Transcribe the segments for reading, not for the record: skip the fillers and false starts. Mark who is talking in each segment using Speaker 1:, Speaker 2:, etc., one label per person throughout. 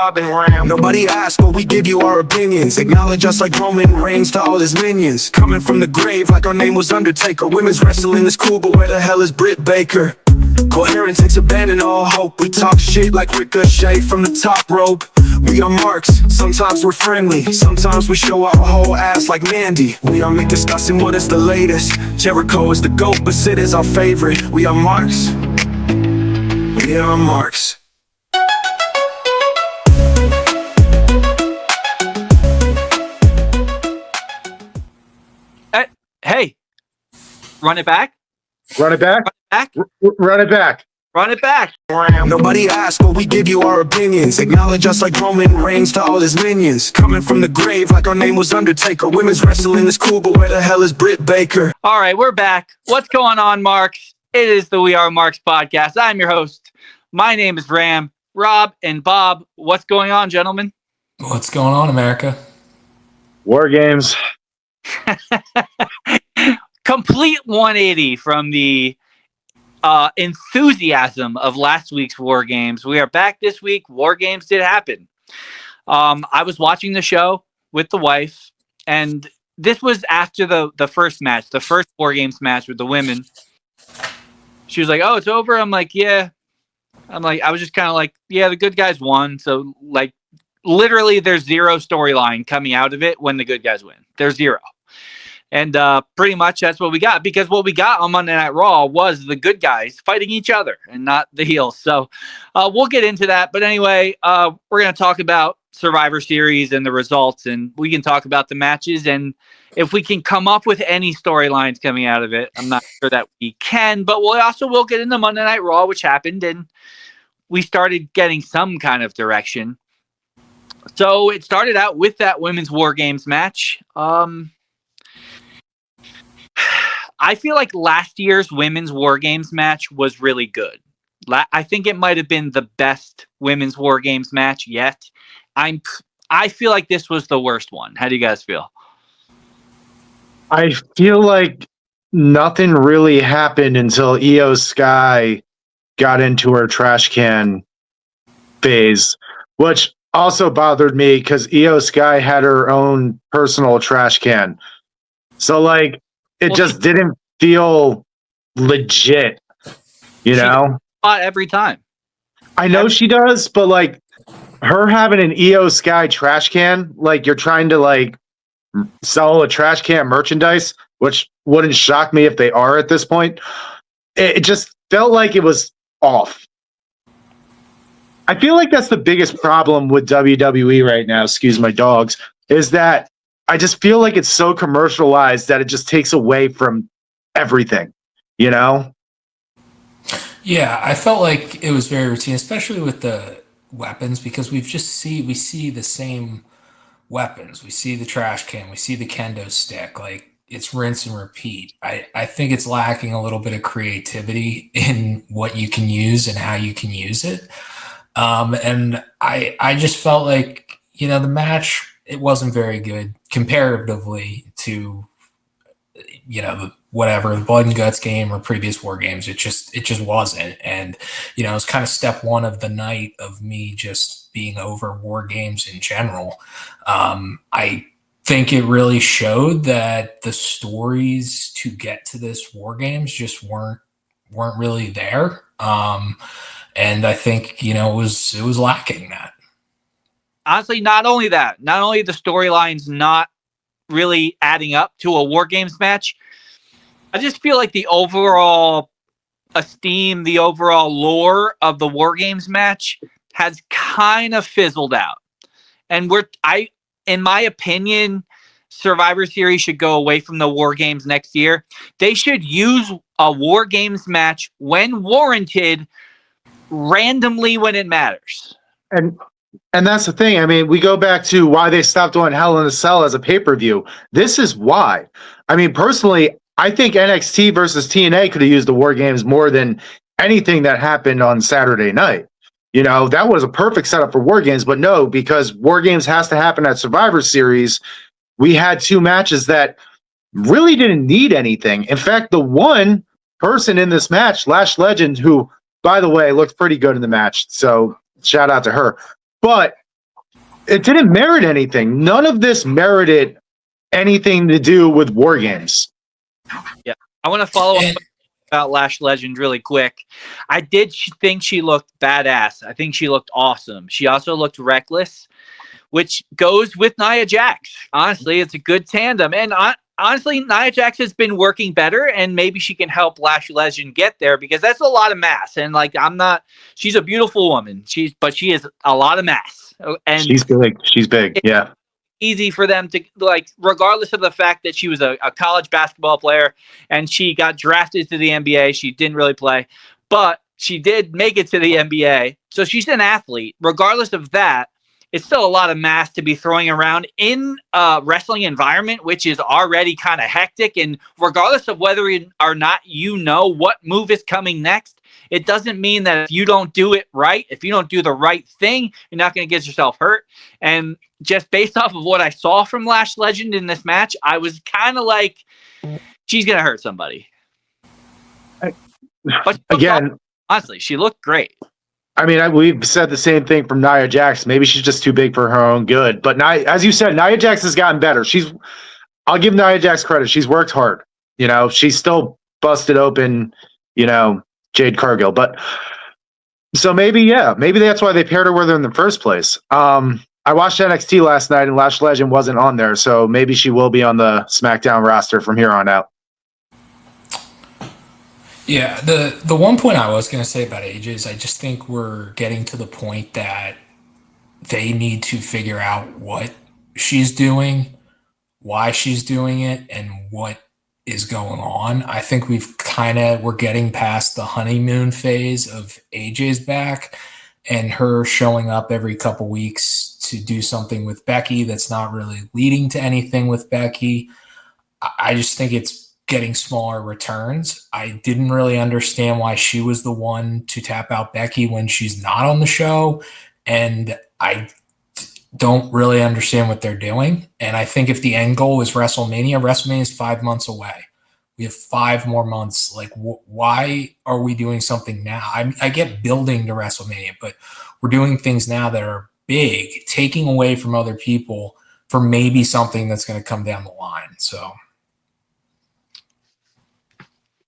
Speaker 1: Rob and Ram. Nobody asked, but we give you our opinions. Acknowledge us like Roman Reigns to all his minions. Coming from the grave like our name was Undertaker. Women's wrestling is cool, but where the hell is Britt Baker? Coherence takes abandon all hope. We talk shit like Ricochet from the top rope. We are marks, sometimes we're friendly, sometimes we show our whole ass like Mandy. We are Mick discussing what is the latest. Jericho is the GOAT, but Sid is our favorite. We are marks. We are marks.
Speaker 2: Hey, run it back.
Speaker 3: Run it back.
Speaker 2: Run it back.
Speaker 3: Run it back.
Speaker 2: Run it back.
Speaker 1: Nobody asked, but we give you our opinions. Acknowledge us like Roman Reigns to all his minions. Coming from the grave like our name was Undertaker. Women's wrestling is cool, but where the hell is Britt Baker?
Speaker 2: All right, we're back. What's going on, Marks? It is the We Are Marks podcast. I'm your host. My name is Ram. Rob and Bob, what's going on, gentlemen?
Speaker 4: What's going on, America?
Speaker 3: War games.
Speaker 2: Complete 180 from the enthusiasm of last week's War Games. We are back this week. War Games did happen. I was watching the show with the wife, and this was after the first match, the first War Games match with the women. She was like, "Oh, it's over." I'm like, "Yeah." I was just kind of like, "Yeah, the good guys won." So, like, literally, there's zero storyline coming out of it when the good guys win. There's zero. And pretty much that's what we got, because what we got on Monday Night Raw was the good guys fighting each other and not the heels. So we'll get into that. But anyway, we're going to talk about Survivor Series and the results, and we can talk about the matches. And if we can come up with any storylines coming out of it, I'm not sure that we can, but we'll get into Monday Night Raw, which happened, and we started getting some kind of direction. So it started out with that Women's War Games match. I feel like last year's Women's War Games match was really good. I think it might have been the best Women's War Games match yet. I feel like this was the worst one. How do you guys feel?
Speaker 3: I feel like nothing really happened until Io Sky got into her trash can phase, which also bothered me because Io Sky had her own personal trash can. So, like, it just didn't feel legit, you know?
Speaker 2: Every time.
Speaker 3: I know she does, but, like, her having an Io Sky trash can, like, you're trying to, like, sell a trash can merchandise, which wouldn't shock me if they are at this point. It just felt like it was off. I feel like that's the biggest problem with WWE right now, excuse my dogs, is that I just feel like it's so commercialized that it just takes away from everything, you know?
Speaker 4: Yeah, I felt like it was very routine, especially with the weapons, because we see the same weapons. We see the trash can, we see the kendo stick, like it's rinse and repeat. I think it's lacking a little bit of creativity in what you can use and how you can use it. And I just felt like, you know, the match, it wasn't very good comparatively to, you know, the Blood and Guts game or previous War Games. It just wasn't. And, you know, it's kind of step one of the night of me just being over War Games in general. I think it really showed that the stories to get to this War Games just weren't really there. And I think, you know, it was lacking that.
Speaker 2: Honestly, not only the storylines not really adding up to a War Games match, I just feel like the overall esteem, the overall lore of the War Games match has kind of fizzled out. And in my opinion, Survivor Series should go away from the War Games next year. They should use a War Games match when warranted, randomly when it matters.
Speaker 3: And that's the thing. I mean, we go back to why they stopped doing Hell in a Cell as a pay-per-view. This is why. I mean, personally, I think NXT versus TNA could have used the War Games more than anything that happened on Saturday night. You know, that was a perfect setup for War Games, but no, because War Games has to happen at Survivor Series, we had two matches that really didn't need anything. In fact, the one person in this match, Lash Legend, who, by the way, looked pretty good in the match, so shout out to her. But it didn't merit anything. None of this merited anything to do with War Games.
Speaker 2: Yeah. I want to follow up
Speaker 4: And
Speaker 2: about Lash Legend really quick. I did think she looked badass. I think she looked awesome. She also looked reckless, which goes with Nia Jax. Honestly, it's a good tandem. And honestly, Nia Jax has been working better, and maybe she can help Lash Legend get there because that's a lot of mass. And like, she's a beautiful woman. She is a lot of mass. And
Speaker 3: She's big. She's big. Yeah.
Speaker 2: easy for them to, like, regardless of the fact that she was a college basketball player and she got drafted to the NBA. She didn't really play, but she did make it to the NBA. So she's an athlete. Regardless of that, it's still a lot of mass to be throwing around in a wrestling environment, which is already kind of hectic. And regardless of whether or not you know what move is coming next, it doesn't mean that if you don't do it right, if you don't do the right thing, you're not going to get yourself hurt. And just based off of what I saw from Lash Legend in this match, I was kind of like, she's going to hurt somebody. But
Speaker 3: Again,
Speaker 2: honestly, she looked great.
Speaker 3: I mean, we've said the same thing from Nia Jax. Maybe she's just too big for her own good. But as you said, Nia Jax has gotten better. I'll give Nia Jax credit. She's worked hard. You know, she's still busted open, Jade Cargill. But so maybe that's why they paired her with her in the first place. I watched NXT last night and Lash Legend wasn't on there. So maybe she will be on the SmackDown roster from here on out.
Speaker 4: yeah, the one point I was going to say about AJ is I just think we're getting to the point that they need to figure out what she's doing, why she's doing it, and what is going on. I think we're getting past the honeymoon phase of AJ's back and her showing up every couple weeks to do something with Becky that's not really leading to anything with Becky. I just think it's getting smaller returns. I didn't really understand why she was the one to tap out Becky when she's not on the show. And I don't really understand what they're doing. And I think if the end goal is WrestleMania is 5 months away. We have 5 more months. Like, why are we doing something now? I get building to WrestleMania, but we're doing things now that are big, taking away from other people for maybe something that's going to come down the line. So,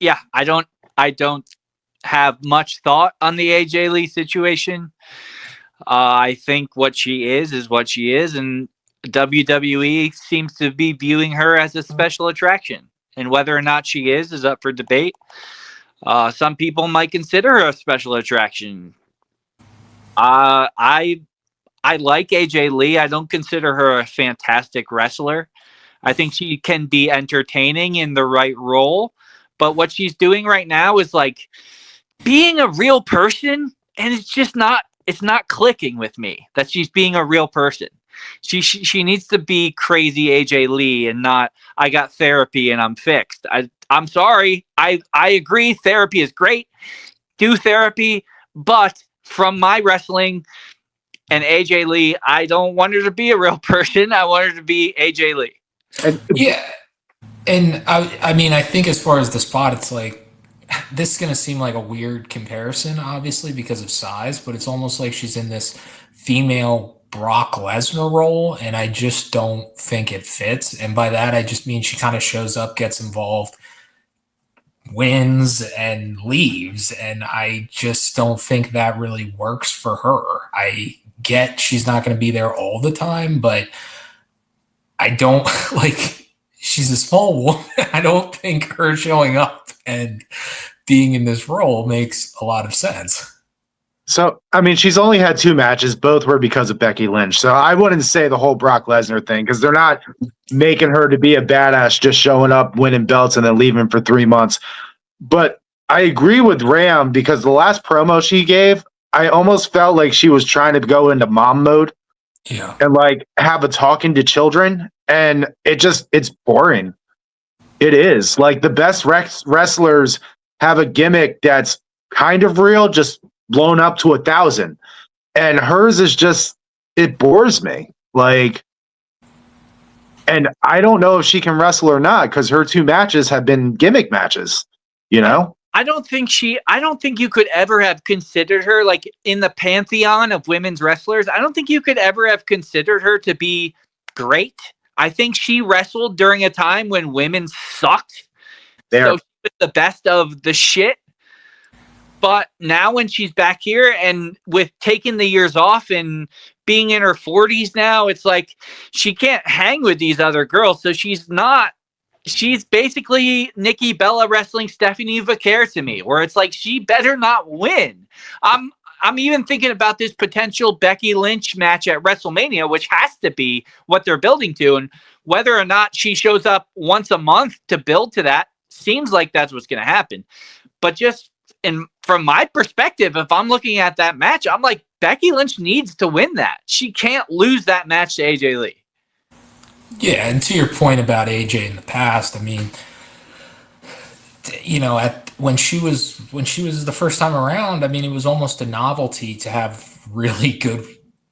Speaker 2: yeah, I don't have much thought on the AJ Lee situation. I think what she is what she is, and WWE seems to be viewing her as a special attraction. And whether or not she is up for debate. Some people might consider her a special attraction. I like AJ Lee. I don't consider her a fantastic wrestler. I think she can be entertaining in the right role. But what she's doing right now is like being a real person, and it's not clicking with me that she's being a real person. She needs to be crazy AJ Lee and not I got therapy and I'm fixed. I'm sorry. I agree therapy is great. Do therapy, but from my wrestling and AJ Lee, I don't want her to be a real person. I want her to be AJ Lee.
Speaker 4: yeah. And I mean, I think as far as the spot, it's like, this is going to seem like a weird comparison, obviously, because of size, but it's almost like she's in this female Brock Lesnar role, and I just don't think it fits. And by that, I just mean she kind of shows up, gets involved, wins, and leaves. And I just don't think that really works for her. I get she's not going to be there all the time, but I don't she's a small woman. I don't think her showing up and being in this role makes a lot of sense.
Speaker 3: So, I mean, she's only had 2 matches. Both were because of Becky Lynch. So I wouldn't say the whole Brock Lesnar thing because they're not making her to be a badass just showing up, winning belts, and then leaving for 3 months. But I agree with Ram because the last promo she gave, I almost felt like she was trying to go into mom mode.
Speaker 4: Yeah.
Speaker 3: And have a talking to children. And it's boring. It is. Like the best wrestlers have a gimmick that's kind of real, just blown up to 1,000. And hers is just, it bores me. And I don't know if she can wrestle or not because her 2 matches have been gimmick matches,
Speaker 2: I don't think you could ever have considered her like in the pantheon of women's wrestlers. I don't think you could ever have considered her to be great. I think she wrestled during a time when women sucked.
Speaker 3: There.
Speaker 2: So she was the best of the shit. But now when she's back here and with taking the years off and being in her 40s now, it's like she can't hang with these other girls. So she's basically Nikki Bella wrestling Stephanie Vaquer to me, where it's like she better not win. I'm even thinking about this potential Becky Lynch match at WrestleMania, which has to be what they're building to, and whether or not she shows up once a month to build to that seems like that's what's going to happen. But just from my perspective, if I'm looking at that match, I'm like, Becky Lynch needs to win that. She can't lose that match to AJ Lee.
Speaker 4: Yeah, and to your point about AJ in the past, I mean, you know, when she was the first time around, I mean, it was almost a novelty to have really good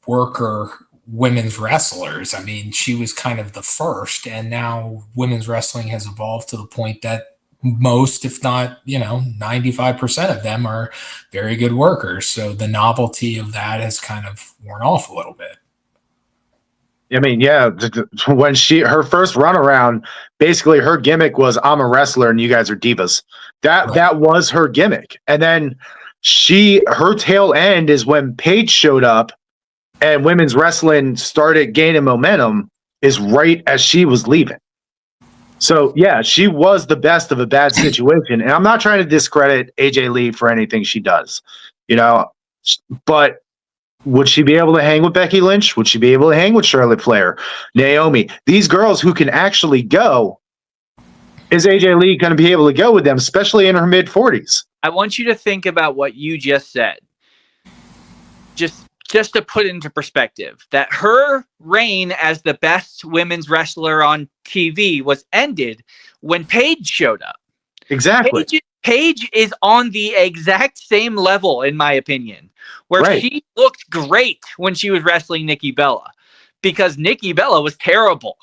Speaker 4: worker women's wrestlers. I mean, she was kind of the first, and now women's wrestling has evolved to the point that most, if not, 95% of them are very good workers. So the novelty of that has kind of worn off a little bit.
Speaker 3: I mean, yeah, when her first run around, basically her gimmick was I'm a wrestler and you guys are divas. That was her gimmick. And then her tail end is when Paige showed up and women's wrestling started gaining momentum is right as she was leaving. So yeah, she was the best of a bad situation. And I'm not trying to discredit AJ Lee for anything she does, but would she be able to hang with Becky Lynch? Would she be able to hang with Charlotte Flair, Naomi? These girls who can actually go, is AJ Lee going to be able to go with them, especially in her mid-40s?
Speaker 2: I want you to think about what you just said. Just to put into perspective, that her reign as the best women's wrestler on TV was ended when Paige showed up.
Speaker 3: Exactly.
Speaker 2: Paige is on the exact same level, in my opinion, where she looked great when she was wrestling Nikki Bella, because Nikki Bella was terrible.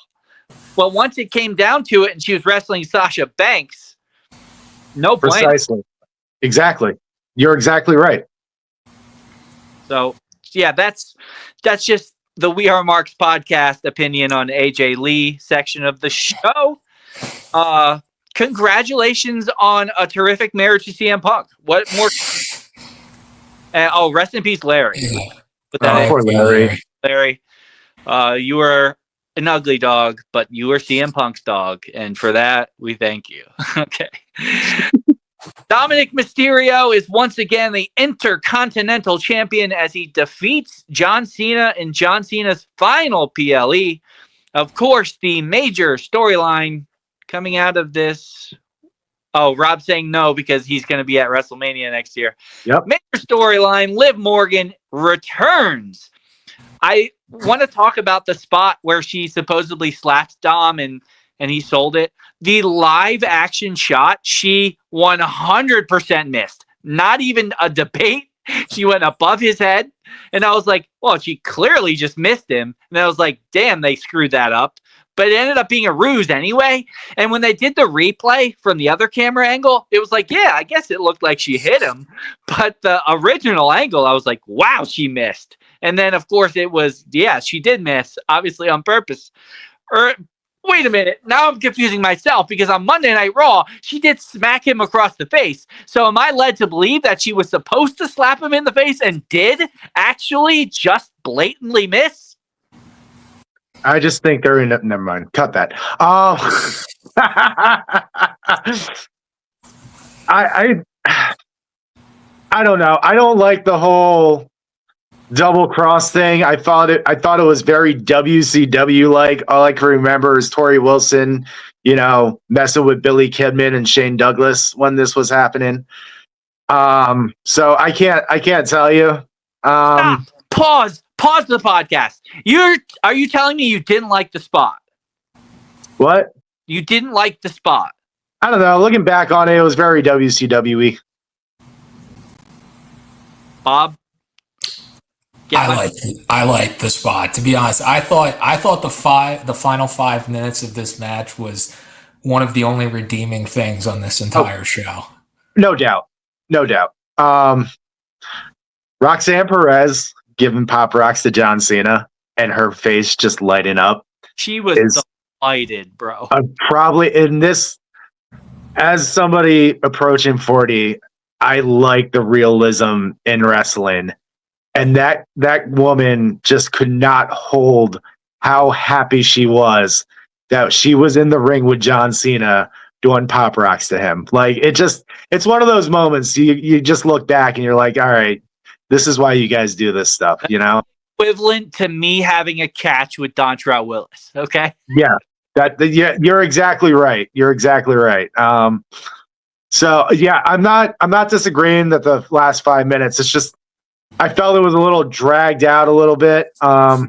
Speaker 2: Well, once it came down to it and she was wrestling Sasha Banks, no point.
Speaker 3: Precisely. Exactly. You're exactly right.
Speaker 2: So, yeah, that's just the We Are Marks podcast opinion on AJ Lee section of the show. Congratulations on a terrific marriage to CM Punk. What more? Rest in peace, Larry.
Speaker 3: Poor Larry.
Speaker 2: Larry, you were an ugly dog, but you were CM Punk's dog, and for that, we thank you. Okay. Dominic Mysterio is once again the Intercontinental Champion as he defeats John Cena in John Cena's final PLE. Of course, the major storyline coming out of this. Oh, Rob's saying no because he's going to be at WrestleMania next year.
Speaker 3: Yep.
Speaker 2: Major storyline, Liv Morgan returns. I want to talk about the spot where she supposedly slapped Dom and he sold it. The live action shot, she 100% missed. Not even a debate. She went above his head. And I was like, well, she clearly just missed him. And I was like, damn, they screwed that up. But it ended up being a ruse anyway. And when they did the replay from the other camera angle, it was like, yeah, I guess it looked like she hit him. But the original angle, I was like, wow, she missed. And then, of course, it was, yeah, she did miss, obviously on purpose. Wait a minute. Now I'm confusing myself because on Monday Night Raw, she did smack him across the face. So am I led to believe that she was supposed to slap him in the face and did actually just blatantly miss?
Speaker 3: I just think they're in. Never mind. Cut that. I don't know. I don't like the whole double cross thing. I thought it was very WCW like. All I can remember is Tori Wilson, messing with Billy Kidman and Shane Douglas when this was happening. So I can't tell you.
Speaker 2: Stop. Pause the podcast. Are you telling me you didn't like the spot?
Speaker 3: What?
Speaker 2: You didn't like the spot?
Speaker 3: I don't know. Looking back on it, it was very WCW-y.
Speaker 2: Bob?
Speaker 4: I like the spot. To be honest, I thought the final 5 minutes of this match was one of the only redeeming things on this entire show.
Speaker 3: No doubt. No doubt. Roxanne Perez giving pop rocks to John Cena and her face just lighting up
Speaker 2: She was
Speaker 3: is
Speaker 2: delighted, bro.
Speaker 3: probably in this. As somebody approaching 40, I like the realism in wrestling. And that woman just could not hold how happy she was that she was in the ring with John Cena doing pop rocks to him. Like it's one of those moments you just look back and you're like, all right, this is why you guys do this stuff, you know?
Speaker 2: Equivalent to me having a catch with Dontrell Willis. Okay.
Speaker 3: Yeah. Yeah, you're exactly right. You're exactly right. So yeah, I'm not disagreeing that the last 5 minutes, it's just I felt it was a little dragged out a little bit.
Speaker 2: I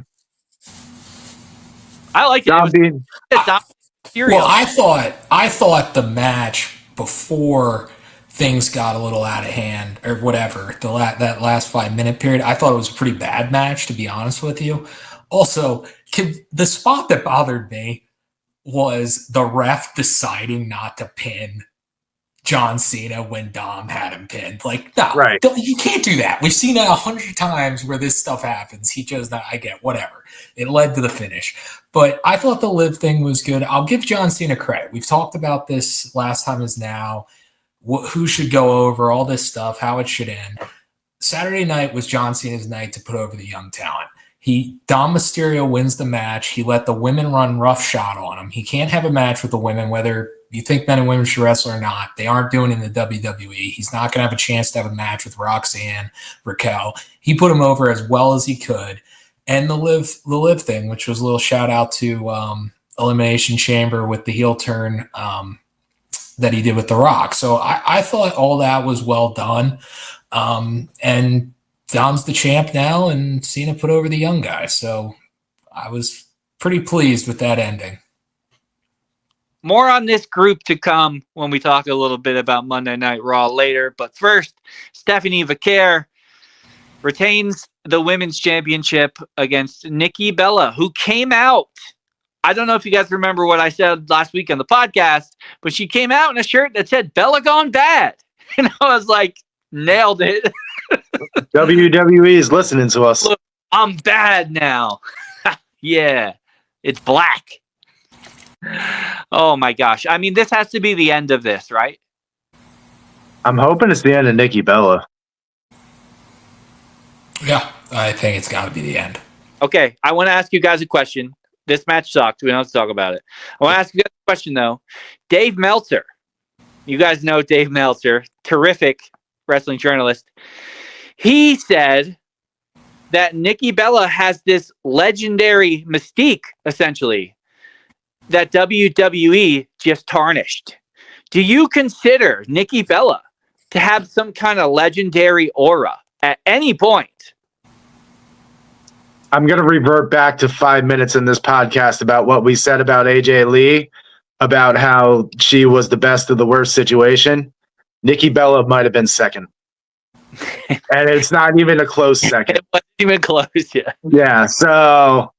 Speaker 2: like it. It was
Speaker 3: Being,
Speaker 2: material.
Speaker 4: Well, I thought the match before things got a little out of hand or whatever, that last 5 minute period, I thought it was a pretty bad match, to be honest with you. Also, the spot that bothered me was the ref deciding not to pin John Cena when Dom had him pinned. Like, no,
Speaker 3: right.
Speaker 4: You can't do that. We've seen that 100 times where this stuff happens. He chose not. I get whatever. It led to the finish. But I thought the live thing was good. I'll give John Cena credit. We've talked about this last time is now. Who should go over, all this stuff, how it should end. Saturday night was John Cena's night to put over the young talent. Dom Mysterio wins the match. He let the women run roughshod on him. He can't have a match with the women, whether you think men and women should wrestle or not. They aren't doing it in the WWE. He's not going to have a chance to have a match with Roxanne, Raquel. He put him over as well as he could. And the live thing, which was a little shout out to Elimination Chamber with the heel turn that he did with The Rock. So I thought all that was well done. And Dom's the champ now, and Cena put over the young guy. So I was pretty pleased with that ending.
Speaker 2: More on this group to come when we talk a little bit about Monday Night Raw later. But first, Stephanie Vaquer retains the women's championship against Nikki Bella, who came out. I don't know if you guys remember what I said last week on the podcast, but she came out in a shirt that said Bella Gone Bad. And I was like, nailed it.
Speaker 3: WWE is listening to us.
Speaker 2: Look, I'm bad now. Yeah, it's black. Oh my gosh. I mean, this has to be the end of this, right?
Speaker 3: I'm hoping it's the end of Nikki Bella.
Speaker 4: Yeah, I think it's got to be the end.
Speaker 2: Okay, I want to ask you guys a question. This match sucked. We don't have to talk about it. I want to ask you guys a question, though. Dave Meltzer. You guys know Dave Meltzer, terrific wrestling journalist. He said that Nikki Bella has this legendary mystique, essentially, that WWE just tarnished. Do you consider Nikki Bella to have some kind of legendary aura at any point?
Speaker 3: I'm going to revert back to 5 minutes in this podcast about what we said about AJ Lee, about how she was the best of the worst situation. Nikki Bella might have been second. And it's not even a close second.
Speaker 2: It wasn't even close yet.
Speaker 3: Yeah, so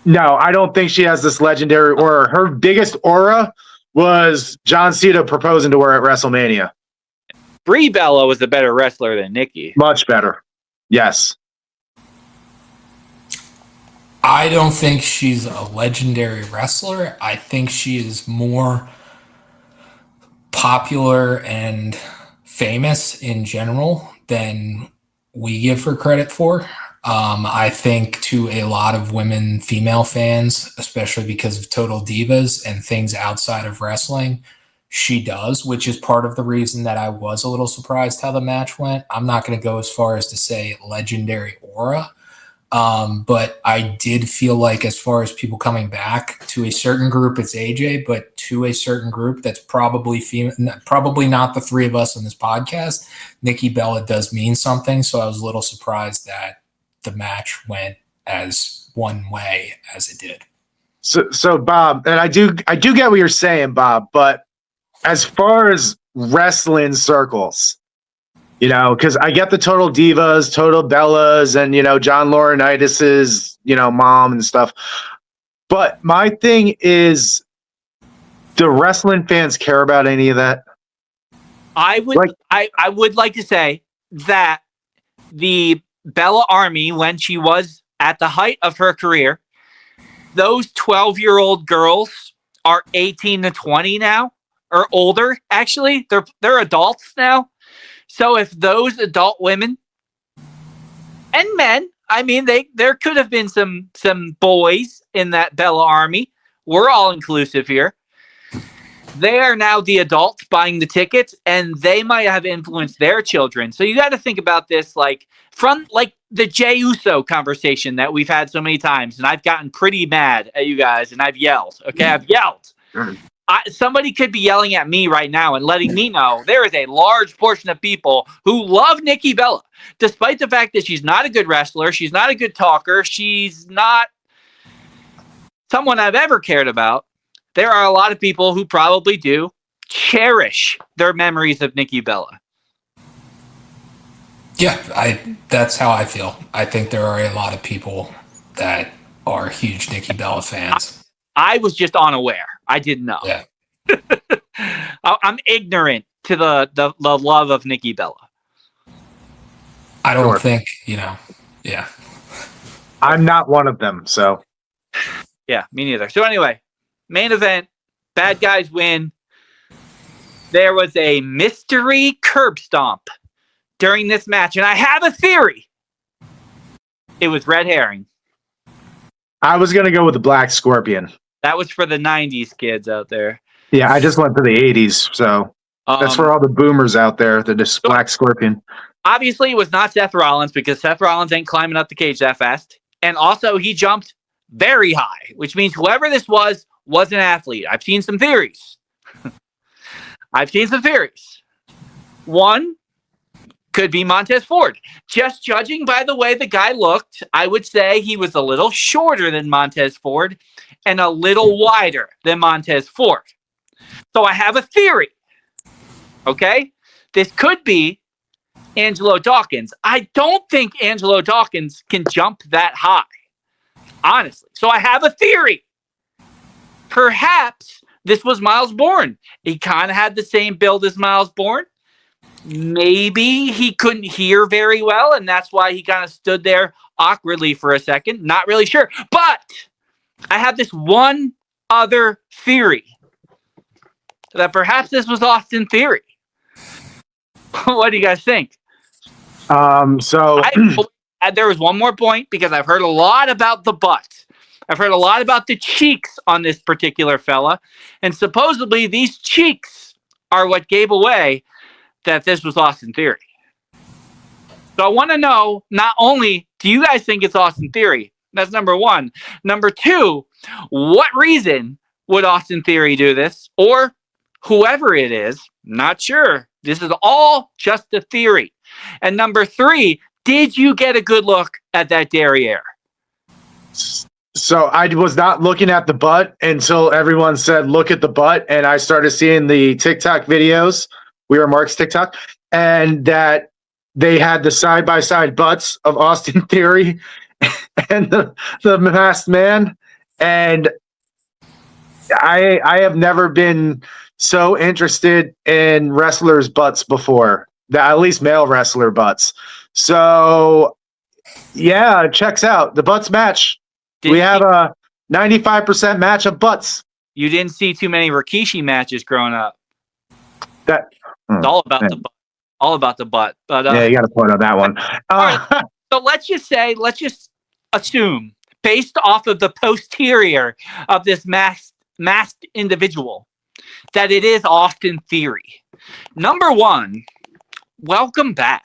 Speaker 3: no, I don't think she has this legendary aura. Her biggest aura was John Cena proposing to her at WrestleMania.
Speaker 2: Brie Bella was a better wrestler than Nikki.
Speaker 3: Much better. Yes.
Speaker 4: I don't think she's a legendary wrestler. I think she is more popular and famous in general than we give her credit for. I think to a lot of female fans, especially because of Total Divas and things outside of wrestling, she does, which is part of the reason that I was a little surprised how the match went. I'm not going to go as far as to say legendary aura, but I did feel like as far as people coming back to a certain group, it's AJ, but to a certain group that's probably female, probably not the three of us on this podcast, Nikki Bella does mean something. So I was a little surprised that the match went as one way as it did.
Speaker 3: So Bob, and I do get what you're saying, Bob, but as far as wrestling circles, you know, because I get the Total Divas, Total Bellas, and, you know, John Laurinaitis's, you know, mom and stuff. But my thing is, do wrestling fans care about any of that?
Speaker 2: I would
Speaker 3: Like-
Speaker 2: I would like to say that the Bella Army, when she was at the height of her career, those 12-year-old girls are 18 to 20 now, or older. Actually, they're adults now. So if those adult women and men, I mean, there could have been some boys in that Bella Army. We're all inclusive here. They are now the adults buying the tickets, and they might have influenced their children. So you got to think about this from the Jey Uso conversation that we've had so many times, and I've gotten pretty mad at you guys, and I've yelled. Okay, I've yelled. Somebody could be yelling at me right now and letting me know there is a large portion of people who love Nikki Bella, despite the fact that she's not a good wrestler, she's not a good talker, she's not someone I've ever cared about. There are a lot of people who probably do cherish their memories of Nikki Bella.
Speaker 4: Yeah, that's how I feel. I think there are a lot of people that are huge Nikki Bella fans.
Speaker 2: I was just unaware. I didn't know.
Speaker 4: Yeah.
Speaker 2: I'm ignorant to the love of Nikki Bella.
Speaker 4: I don't
Speaker 3: Sure.
Speaker 4: think, yeah.
Speaker 3: I'm not one of them, so.
Speaker 2: Yeah, me neither. So anyway, main event, bad guys win. There was a mystery curb stomp during this match, and I have a theory. It was red herring.
Speaker 3: I was going to go with the Black Scorpion.
Speaker 2: That was for the 90s kids out there.
Speaker 3: Yeah, I just went to the 80s, so that's for all the boomers out there, the Black Scorpion.
Speaker 2: Obviously, it was not Seth Rollins because Seth Rollins ain't climbing up the cage that fast. And also, he jumped very high, which means whoever this was an athlete. I've seen some theories. One could be Montez Ford. Just judging by the way the guy looked, I would say he was a little shorter than Montez Ford and a little wider than Montez Ford. So I have a theory. Okay? This could be Angelo Dawkins. I don't think Angelo Dawkins can jump that high. Honestly. So I have a theory. Perhaps this was Miles Bourne. He kind of had the same build as Miles Bourne. Maybe he couldn't hear very well, and that's why he kind of stood there awkwardly for a second. Not really sure. But I have this one other theory. That perhaps this was Austin Theory. What do you guys think? There was one more point because I've heard a lot about the butt. I've heard a lot about the cheeks on this particular fella. And supposedly these cheeks are what gave away that this was Austin Theory. So I want to know, not only do you guys think it's Austin Theory? That's number one. Number two, what reason would Austin Theory do this? Or whoever it is, not sure. This is all just a theory. And number three, did you get a good look at that derriere?
Speaker 3: So I was not looking at the butt until everyone said, look at the butt. And I started seeing the TikTok videos. We were Mark's TikTok. And that they had the side-by-side butts of Austin Theory and the Masked Man. And I have never been so interested in wrestlers' butts before. At least male wrestler butts. So, yeah, it checks out. The butts match. We have a 95% match of butts.
Speaker 2: You didn't see too many Rikishi matches growing up.
Speaker 3: It's
Speaker 2: all about the butt. All about the butt. But
Speaker 3: yeah, you got to point on that one.
Speaker 2: Right, so let's just assume, based off of the posterior of this masked individual, that it is Austin Theory. Number one, welcome back.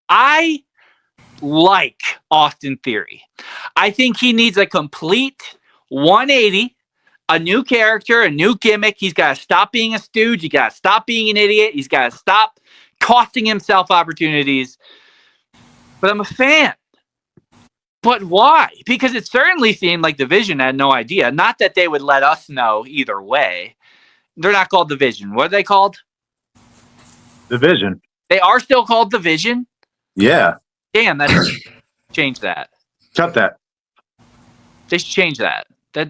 Speaker 2: I like Austin Theory. I think he needs a complete 180, a new character, a new gimmick. He's got to stop being a stooge. He's got to stop being an idiot. He's got to stop costing himself opportunities. But I'm a fan. But why? Because it certainly seemed like Division had no idea. Not that they would let us know either way. They're not called Division. What are they called?
Speaker 3: Division.
Speaker 2: They are still called Division?
Speaker 3: Yeah.
Speaker 2: Damn, that's change that.
Speaker 3: Cut that.
Speaker 2: They should change that.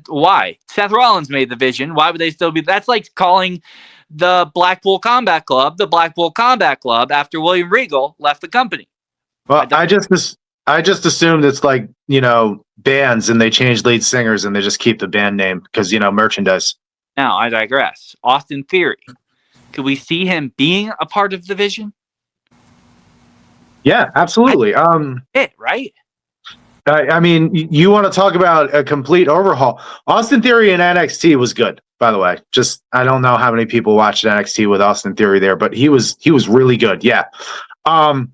Speaker 2: Why? Seth Rollins made the Vision. Why would they still be? That's like calling the Blackpool Combat Club after William Regal left the company.
Speaker 3: Well, I just assumed it's like, bands and they change lead singers and they just keep the band name because, merchandise.
Speaker 2: Now, I digress. Austin Theory. Could we see him being a part of the Vision?
Speaker 3: Yeah, absolutely.
Speaker 2: Right?
Speaker 3: I mean, you want to talk about a complete overhaul. Austin Theory in NXT was good, by the way. Just, I don't know how many people watched NXT with Austin Theory there, but he was really good. Yeah. Paul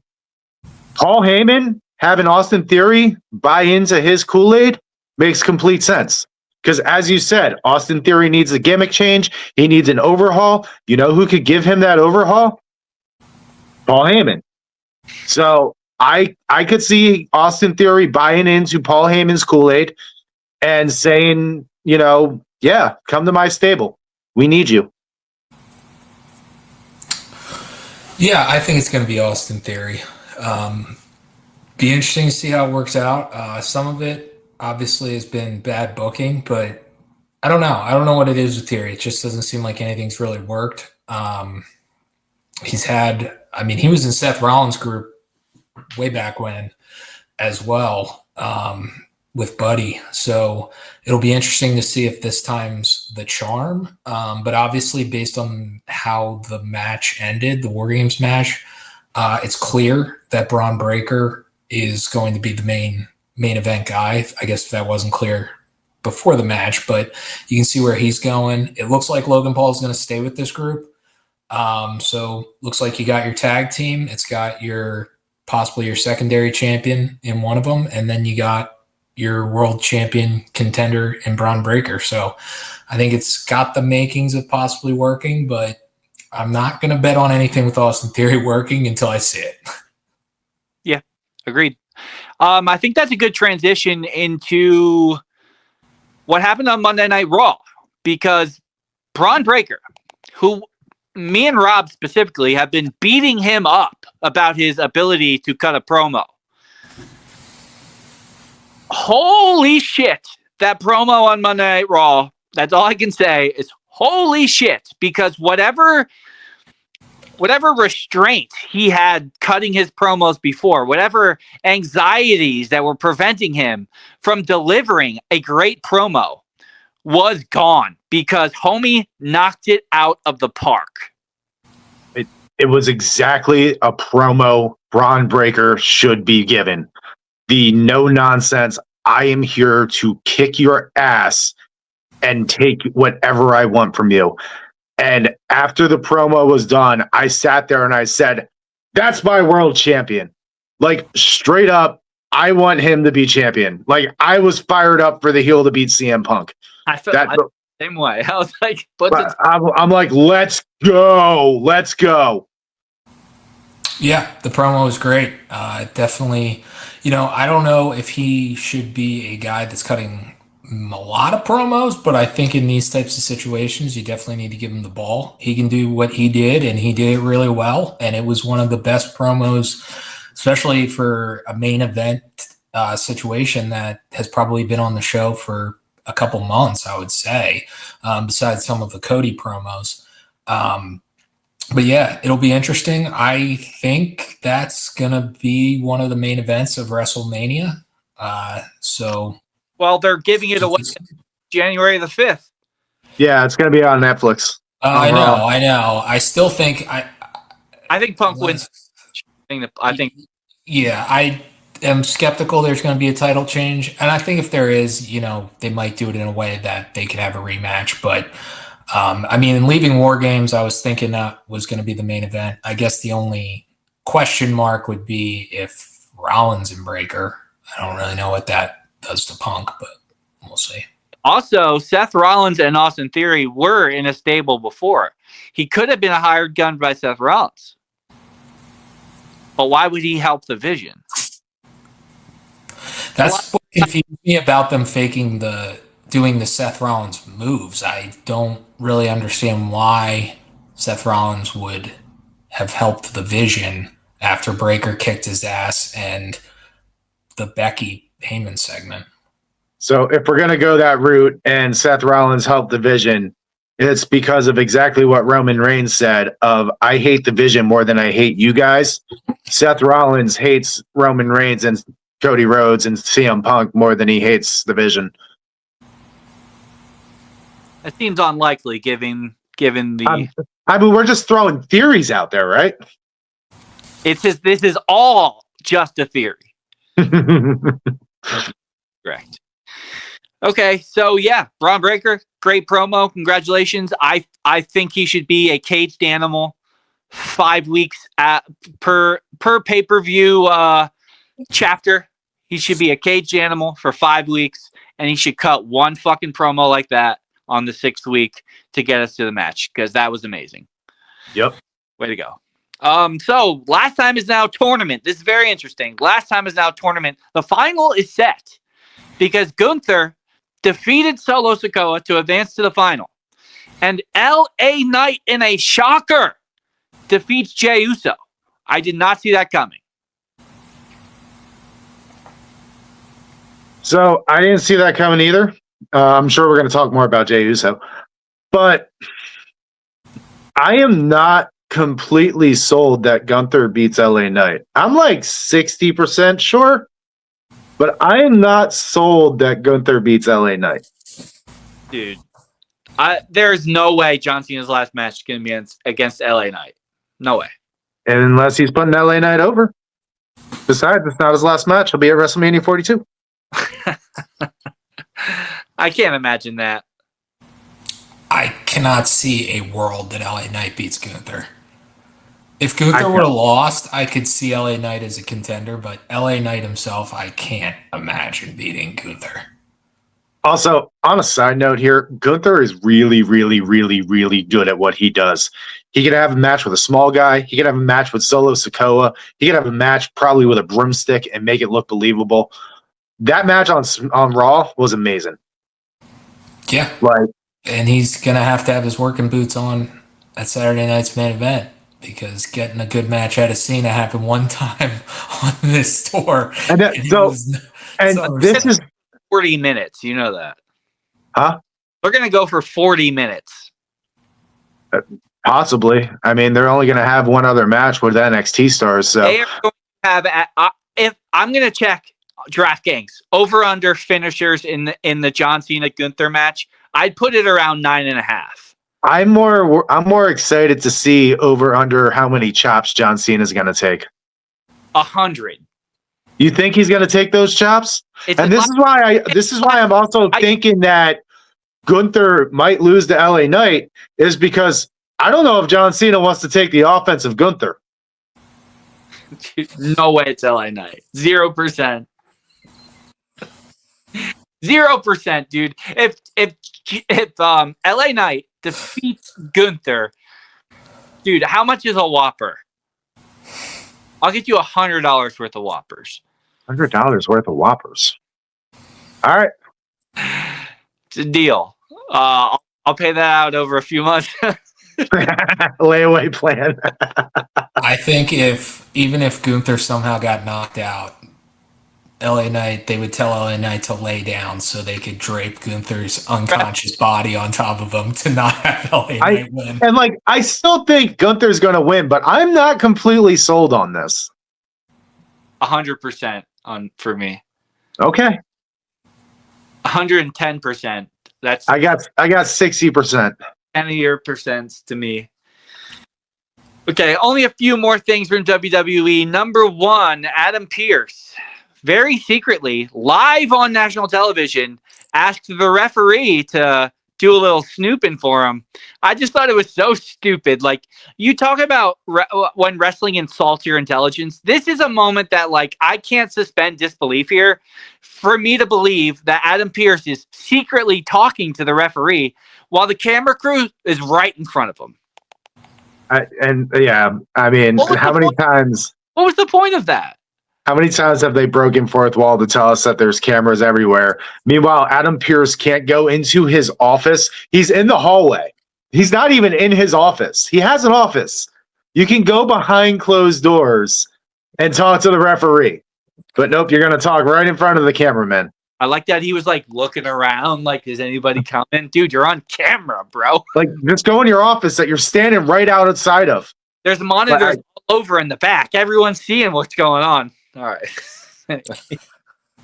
Speaker 3: Heyman having Austin Theory buy into his Kool-Aid makes complete sense. Because as you said, Austin Theory needs a gimmick change. He needs an overhaul. You know who could give him that overhaul? Paul Heyman. So I could see Austin Theory buying into Paul Heyman's Kool-Aid and saying, yeah, come to my stable. We need you.
Speaker 4: Yeah, I think it's going to be Austin Theory. Be interesting to see how it works out. Some of it obviously has been bad booking, but I don't know. I don't know what it is with Theory. It just doesn't seem like anything's really worked. He was in Seth Rollins' group way back when as well, with Buddy. So it'll be interesting to see if this time's the charm. But obviously, based on how the match ended, the War Games match, it's clear that Braun Breaker is going to be the main event guy. I guess that wasn't clear before the match, but you can see where he's going. It looks like Logan Paul is going to stay with this group. So looks like you got your tag team. It's got possibly your secondary champion in one of them, and then you got your world champion contender in Braun Breaker. So I think it's got the makings of possibly working, but I'm not going to bet on anything with Austin Theory working until I see it.
Speaker 2: Yeah, agreed. I think that's a good transition into what happened on Monday Night Raw, because Braun Breaker, who me and Rob specifically have been beating him up about his ability to cut a promo. Holy shit, that promo on Monday Night Raw, that's all I can say is holy shit, because whatever restraint he had cutting his promos before, whatever anxieties that were preventing him from delivering a great promo was gone, because homie knocked it out of the park.
Speaker 3: It was exactly a promo Braun Breaker should be given. The no nonsense, I am here to kick your ass and take whatever I want from you. And after the promo was done, I sat there and I said, that's my world champion. Like, straight up, I want him to be champion. Like, I was fired up for the heel to beat CM Punk.
Speaker 2: I felt the same way. I was like,
Speaker 3: I'm like, let's go.
Speaker 4: Yeah, the promo was great. Definitely, I don't know if he should be a guy that's cutting a lot of promos, but I think in these types of situations, you definitely need to give him the ball. He can do what he did, and he did it really well. And it was one of the best promos, especially for a main event situation that has probably been on the show for a couple months, I would say, besides some of the Cody promos. But yeah, it'll be interesting. I think that's going to be one of the main events of WrestleMania.
Speaker 2: Well, they're giving it away January the 5th.
Speaker 3: Yeah, it's going to be on Netflix.
Speaker 4: I know. I still think I
Speaker 2: think Punk wins.
Speaker 4: Yeah, I am skeptical there's going to be a title change. And I think if there is, they might do it in a way that they could have a rematch. But in leaving War Games, I was thinking that was going to be the main event. I guess the only question mark would be if Rollins and Breaker. I don't really know what that does to Punk, but we'll see.
Speaker 2: Also, Seth Rollins and Austin Theory were in a stable before. He could have been a hired gun by Seth Rollins. But why would he help the Vision?
Speaker 4: That's what confused me about them doing the Seth Rollins moves. I don't really understand why Seth Rollins would have helped the Vision after Breaker kicked his ass and the Becky Heyman segment.
Speaker 3: So if we're going to go that route and Seth Rollins helped the Vision, It's because of exactly what Roman Reigns said of I hate the Vision more than I hate you guys. Seth Rollins hates Roman Reigns and Cody Rhodes and CM Punk more than he hates the Vision.
Speaker 2: It seems unlikely given the
Speaker 3: I mean, we're just throwing theories out there, right?
Speaker 2: this is all just a theory. Correct. Okay, so yeah, Braun Breaker, great promo. Congratulations. I think he should be a caged animal 5 weeks per pay-per-view chapter. He should be a caged animal for 5 weeks, and he should cut one fucking promo like that on the 6th week to get us to the match, because that was amazing.
Speaker 3: Yep.
Speaker 2: Way to go. So last time is now tournament. This is very interesting. Last time is now tournament. The final is set because Gunther defeated Solo Sikoa to advance to the final. And LA Knight in a shocker defeats Jey Uso. I did not see that coming.
Speaker 3: So I didn't see that coming either. I'm sure we're going to talk more about Jey Uso. But I am not completely sold that Gunther beats LA Knight. I'm like 60% sure, but I am not sold that Gunther beats LA Knight.
Speaker 2: Dude, there's no way John Cena's last match is going to be against LA Knight. No way.
Speaker 3: And unless he's putting LA Knight over. Besides, it's not his last match. He'll be at WrestleMania 42.
Speaker 2: I can't imagine that.
Speaker 4: I cannot see a world that LA Knight beats Gunther. If Gunther would have lost, I could see LA Knight as a contender, but LA Knight himself, I can't imagine beating Gunther.
Speaker 3: Also, on a side note here, Gunther is really, really, really, really good at what he does. He could have a match with a small guy. He could have a match with Solo Sikoa. He could have a match probably with a broomstick and make it look believable. That match on Raw was amazing.
Speaker 4: Yeah.
Speaker 3: Like,
Speaker 4: and he's going to have his working boots on at Saturday night's main event, because getting a good match out of Cena happened one time on this tour.
Speaker 3: And this is
Speaker 2: 40 minutes. You know that.
Speaker 3: Huh?
Speaker 2: We're going to go for 40 minutes.
Speaker 3: Possibly. I mean, they're only going to have one other match with NXT stars. So
Speaker 2: they are going to have, if I'm going to check DraftKings over under finishers in the John Cena Gunther match, I'd put it around 9.5. I'm
Speaker 3: more excited to see over under how many chops John Cena is going to take.
Speaker 2: 100.
Speaker 3: You think he's going to take those chops? And this is why I'm also thinking that Gunther might lose to LA Knight, is because I don't know if John Cena wants to take the offense of Gunther.
Speaker 2: No way it's LA Knight. 0%. 0%, dude. If LA Knight defeats Gunther, dude, how much is a Whopper? I'll get you $100 worth of Whoppers.
Speaker 3: $100 worth of Whoppers. All right.
Speaker 2: It's a deal. I'll pay that out over a few months.
Speaker 3: Layaway plan.
Speaker 4: I think even if Gunther somehow got knocked out, LA Knight, they would tell LA Knight to lay down so they could drape Gunther's unconscious body on top of him to not have LA Knight win.
Speaker 3: And I still think Gunther's going to win, but I'm not completely sold on this.
Speaker 2: 100% for me.
Speaker 3: Okay.
Speaker 2: 110%. That's
Speaker 3: I got 60%.
Speaker 2: 10 of your percents to me. Okay, only a few more things from WWE. Number one, Adam Pearce, very secretly, live on national television, asked the referee to do a little snooping for him. I just thought it was so stupid. Like, you talk about when wrestling insults your intelligence. This is a moment that, I can't suspend disbelief here for me to believe that Adam Pearce is secretly talking to the referee while the camera crew is right in front of him.
Speaker 3: I mean, how many times?
Speaker 2: What was the point of that?
Speaker 3: How many times have they broken fourth wall to tell us that there's cameras everywhere? Meanwhile, Adam Pearce can't go into his office. He's in the hallway. He's not even in his office. He has an office. You can go behind closed doors and talk to the referee. But nope, you're going to talk right in front of the cameraman.
Speaker 2: I like that he was like looking around, like, is anybody coming? Dude, you're on camera, bro.
Speaker 3: Like, just go in your office that you're standing right outside of.
Speaker 2: There's monitors all over in the back. Everyone's seeing what's going on. All right. Anyway.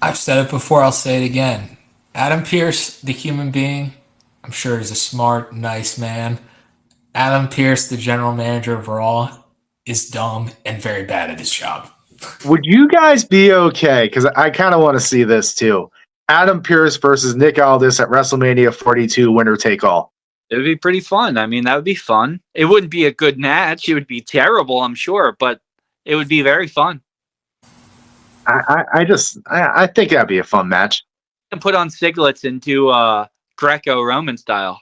Speaker 4: I've said it before, I'll say it again. Adam Pearce, the human being, I'm sure he's a smart, nice man. Adam Pearce, the general manager of Raw, is dumb and very bad at his job.
Speaker 3: Would you guys be okay? Because I kind of want to see this too. Adam Pearce versus Nick Aldis at WrestleMania 42, winner take all.
Speaker 2: It would be pretty fun. I mean, that would be fun. It wouldn't be a good match. It would be terrible, I'm sure, but it would be very fun.
Speaker 3: I think that'd be a fun match.
Speaker 2: And put on siglets into Greco-Roman style.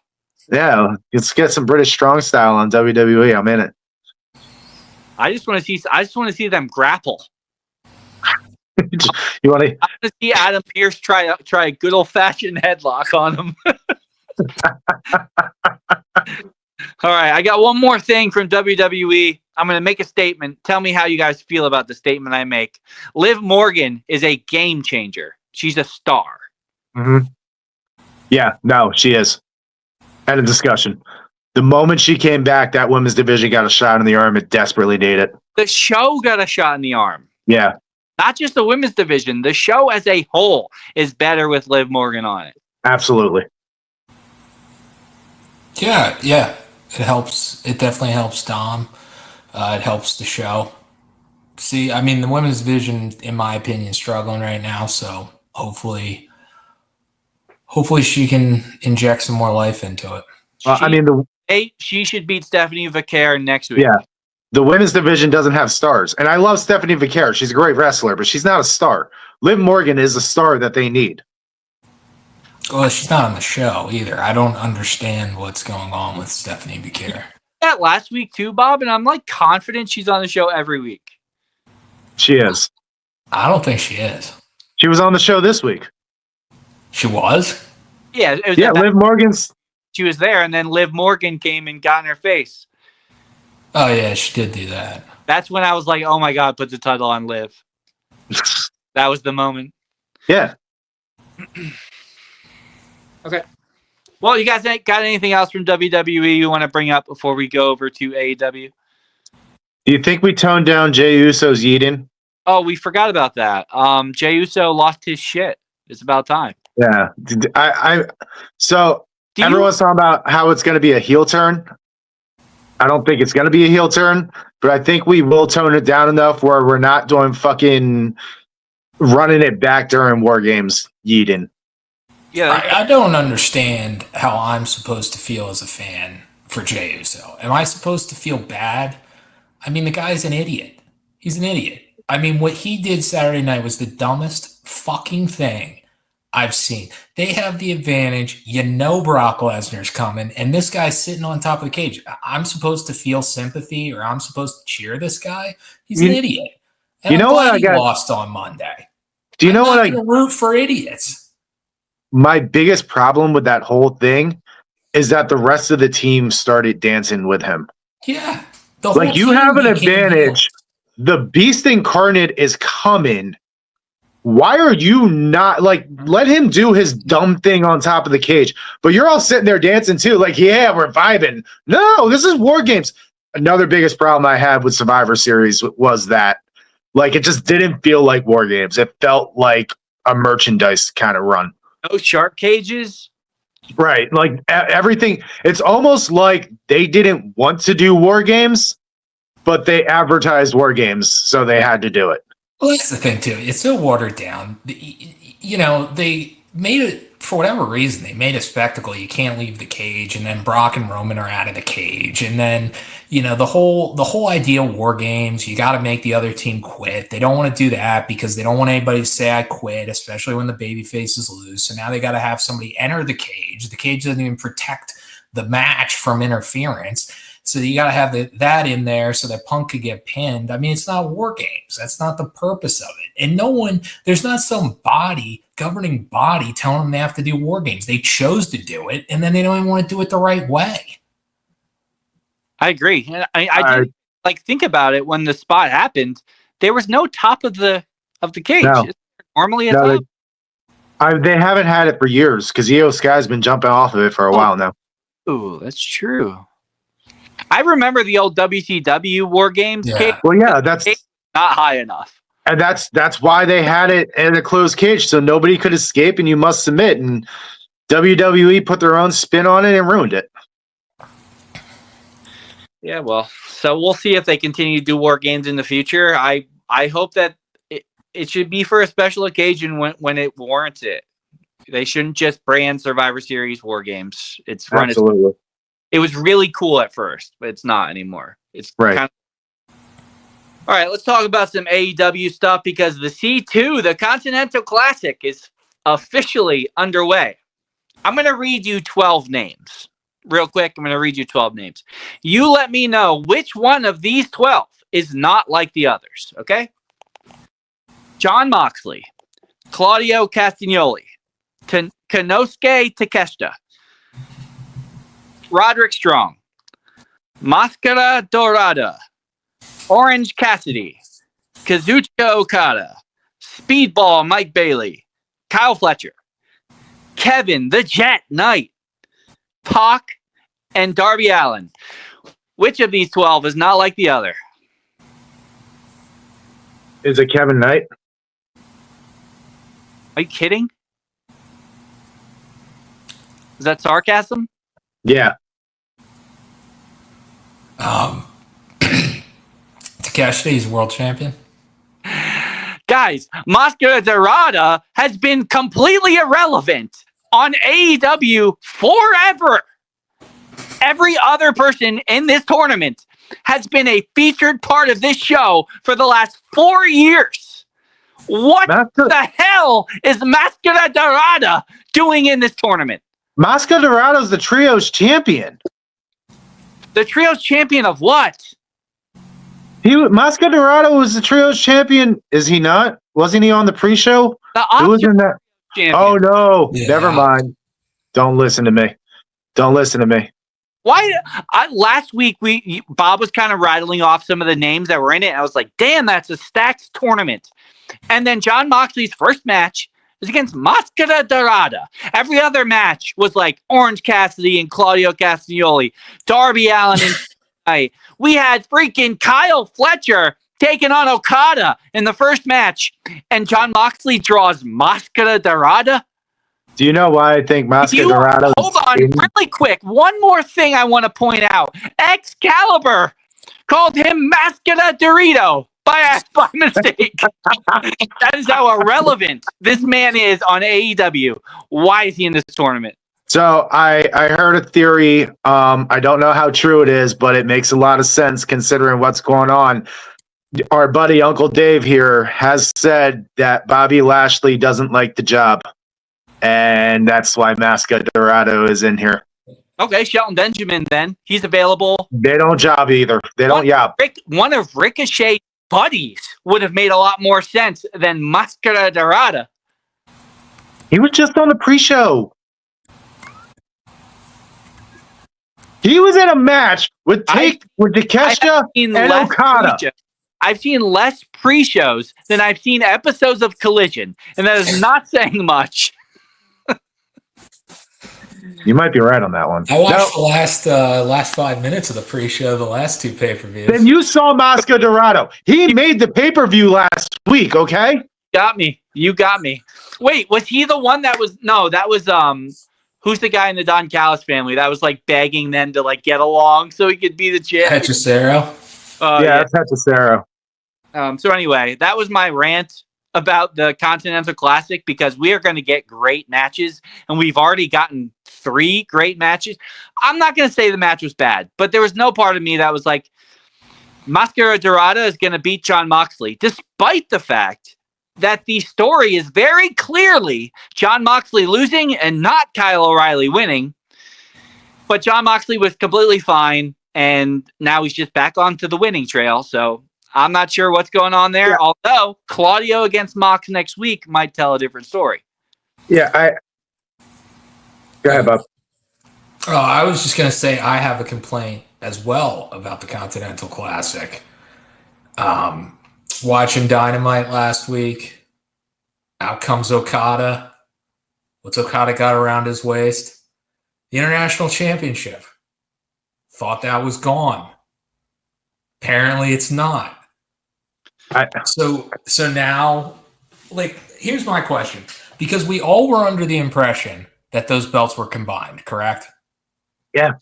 Speaker 3: Yeah, let's get some British strong style on WWE. I'm in it.
Speaker 2: I just want to see them grapple.
Speaker 3: You want to?
Speaker 2: I want to see Adam Pearce try a good old fashioned headlock on him. All right, I got one more thing from WWE. I'm going to make a statement. Tell me how you guys feel about the statement I make. Liv Morgan is a game changer. She's a star.
Speaker 3: Mm-hmm. Yeah, no, she is. End of discussion. The moment she came back, that women's division got a shot in the arm. It desperately needed it.
Speaker 2: The show got a shot in the arm.
Speaker 3: Yeah.
Speaker 2: Not just the women's division. The show as a whole is better with Liv Morgan on it.
Speaker 3: Absolutely.
Speaker 4: Yeah. It helps. It definitely helps Dom. It helps the show. See, I mean, the women's division, in my opinion, is struggling right now. So hopefully she can inject some more life into it.
Speaker 2: She should beat Stephanie Vaquer next week.
Speaker 3: Yeah. The women's division doesn't have stars. And I love Stephanie Vaquer. She's a great wrestler, but she's not a star. Liv Morgan is a star that they need.
Speaker 4: Well, she's not on the show either. I don't understand what's going on with Stephanie Vaquer.
Speaker 2: That last week too, Bob, and I'm like confident she's on the show every week.
Speaker 3: She is.
Speaker 4: I don't think she is.
Speaker 3: She was on the show this week.
Speaker 4: She was?
Speaker 2: Yeah. It was
Speaker 3: Liv Morgan's.
Speaker 2: She was there, and then Liv Morgan came and got in her face.
Speaker 4: Oh, yeah, she did do that.
Speaker 2: That's when I was like, oh my God, put the title on Liv. That was the moment.
Speaker 3: Yeah.
Speaker 2: Okay. Well, you guys got anything else from WWE you want to bring up before we go over to AEW?
Speaker 3: Do you think we toned down Jey Uso's yeeting?
Speaker 2: Oh, we forgot about that. Jey Uso lost his shit. It's about time.
Speaker 3: Yeah. Everyone's talking about how it's going to be a heel turn. I don't think it's going to be a heel turn, but I think we will tone it down enough where we're not doing fucking running it back during War Games yeeting.
Speaker 2: Yeah,
Speaker 4: I don't understand how I'm supposed to feel as a fan for Jey Uso. Am I supposed to feel bad? I mean, the guy's an idiot. He's an idiot. I mean, what he did Saturday night was the dumbest fucking thing I've seen. They have the advantage. You know Brock Lesnar's coming, and this guy's sitting on top of the cage. I'm supposed to feel sympathy, or I'm supposed to cheer this guy? He's an idiot. And
Speaker 3: you know what I got?
Speaker 4: Lost on Monday.
Speaker 3: Do you know what I
Speaker 4: root for idiots?
Speaker 3: My biggest problem with that whole thing is that the rest of the team started dancing with him.
Speaker 4: Yeah.
Speaker 3: Like, you have an advantage. The Beast Incarnate is coming. Why are you not, like, let him do his dumb thing on top of the cage? But you're all sitting there dancing too. Like, yeah, we're vibing. No, this is War Games. Another biggest problem I had with Survivor Series was that, like, it just didn't feel like War Games. It felt like a merchandise kind of run.
Speaker 2: No shark cages.
Speaker 3: Right. Like, everything. It's almost like they didn't want to do War Games, but they advertised War Games, so they had to do it.
Speaker 4: Well, that's the thing, too. It's so watered down. You know, they made it, for whatever reason, they made a spectacle. You can't leave the cage, and then Brock and Roman are out of the cage. And then, you know, the whole idea of War Games, you got to make the other team quit. They don't want to do that because they don't want anybody to say I quit, especially when the babyfaces lose. So now they got to have somebody enter the cage. The cage doesn't even protect the match from interference. So you got to have that in there so that Punk could get pinned. I mean, it's not War Games. That's not the purpose of it. And there's not some governing body telling them they have to do War Games. They chose to do it, and then they don't even want to do it the right way.
Speaker 2: I agree. I did, like, think about it. When the spot happened, there was no top of the cage.
Speaker 3: No.
Speaker 2: Normally, it's
Speaker 3: no,
Speaker 2: up.
Speaker 3: They haven't had it for years because Io Sky's been jumping off of it for a while now.
Speaker 2: Ooh, that's true. I remember the old WCW War Games.
Speaker 4: Yeah.
Speaker 3: Well, yeah, that's
Speaker 2: not high enough.
Speaker 3: And that's why they had it in a closed cage, so nobody could escape and you must submit. And WWE put their own spin on it and ruined it.
Speaker 2: Yeah, well, so we'll see if they continue to do War Games in the future. I hope that it should be for a special occasion when it warrants it. They shouldn't just brand Survivor Series War Games. It's run
Speaker 3: Absolutely.
Speaker 2: It was really cool at first, but it's not anymore. It's
Speaker 3: right.
Speaker 2: Kind of... All right, let's talk about some AEW stuff because the C2, the Continental Classic, is officially underway. I'm going to read you 12 names. Real quick, I'm going to read you 12 names. You let me know which one of these 12 is not like the others, okay? Jon Moxley, Claudio Castagnoli, Konosuke Takeshita, Roderick Strong, Máscara Dorada, Orange Cassidy, Kazuchika Okada, Speedball Mike Bailey, Kyle Fletcher, Kevin the Jet Knight, Pac, and Darby Allin. Which of these 12 is not like the other?
Speaker 3: Is it Kevin Knight?
Speaker 2: Are you kidding? Is that sarcasm?
Speaker 3: Yeah.
Speaker 4: Takeshita is world champion.
Speaker 2: Guys, Máscara Dorada has been completely irrelevant on AEW forever. Every other person in this tournament has been a featured part of this show for the last 4 years. What the hell is Máscara Dorada doing in this tournament?
Speaker 3: Máscara Dorado's the Trios champion.
Speaker 2: The Trios champion of what?
Speaker 3: Máscara Dorado was the Trios champion. Is he not? Wasn't he on the pre-show? Who was in that?
Speaker 2: Champion.
Speaker 3: Oh, no.
Speaker 4: Yeah.
Speaker 3: Never mind. Don't listen to me. Don't listen to me.
Speaker 2: Why? Last week, Bob was kind of rattling off some of the names that were in it. And I was like, damn, that's a stacked tournament. And then Jon Moxley's first match was against Máscara Dorada. Every other match was like Orange Cassidy and Claudio Castagnoli, Darby Allin and Knight. We had freaking Kyle Fletcher taking on Okada in the first match. And Jon Moxley draws Máscara Dorada.
Speaker 3: Do you know why I think Máscara Dorado?
Speaker 2: Hold on, really quick. One more thing I want to point out. Excalibur called him Máscara Dorito by mistake. That is how irrelevant this man is on AEW. Why is he in this tournament?
Speaker 3: So I heard a theory. I don't know how true it is, but it makes a lot of sense considering what's going on. Our buddy Uncle Dave here has said that Bobby Lashley doesn't like the job. And that's why Máscara Dorado is in here.
Speaker 2: Okay, Shelton Benjamin then. He's available.
Speaker 3: They don't job either. They don't yob.
Speaker 2: One of Ricochet's buddies would have made a lot more sense than Máscara Dorada.
Speaker 3: He was just on the pre-show. He was in a match with Takeshita and Okada.
Speaker 2: I've seen less pre-shows than I've seen episodes of Collision, and that is not saying much.
Speaker 3: You might be right on that one.
Speaker 4: I watched the last 5 minutes of the pre-show, the last two pay-per-views.
Speaker 3: Then you saw Máscara Dorado. He made the pay-per-view last week, okay?
Speaker 2: Got me. You got me. Wait, was he the one that was... No, that was... Who's the guy in the Don Callis family that was like begging them to like get along so he could be the champ?
Speaker 4: Hechicero.
Speaker 3: Yeah, that's Hechicero.
Speaker 2: So anyway, that was my rant about the Continental Classic because we are going to get great matches, and we've already gotten 3 great matches. I'm not going to say the match was bad, but there was no part of me that was like, Máscara Dorada is going to beat Jon Moxley, despite the fact that the story is very clearly Jon Moxley losing and not Kyle O'Reilly winning. But Jon Moxley was completely fine, and now he's just back onto the winning trail, so... I'm not sure what's going on there, although Claudio against Mox next week might tell a different story.
Speaker 3: Yeah, Go ahead, Bob.
Speaker 4: Oh, I was just going to say I have a complaint as well about the Continental Classic. Watching Dynamite last week, out comes Okada, What's Okada got around his waist? The International Championship. Thought that was gone. Apparently it's not. So now, like, here's my question. Because we all were under the impression that those belts were combined, correct?
Speaker 3: Yeah.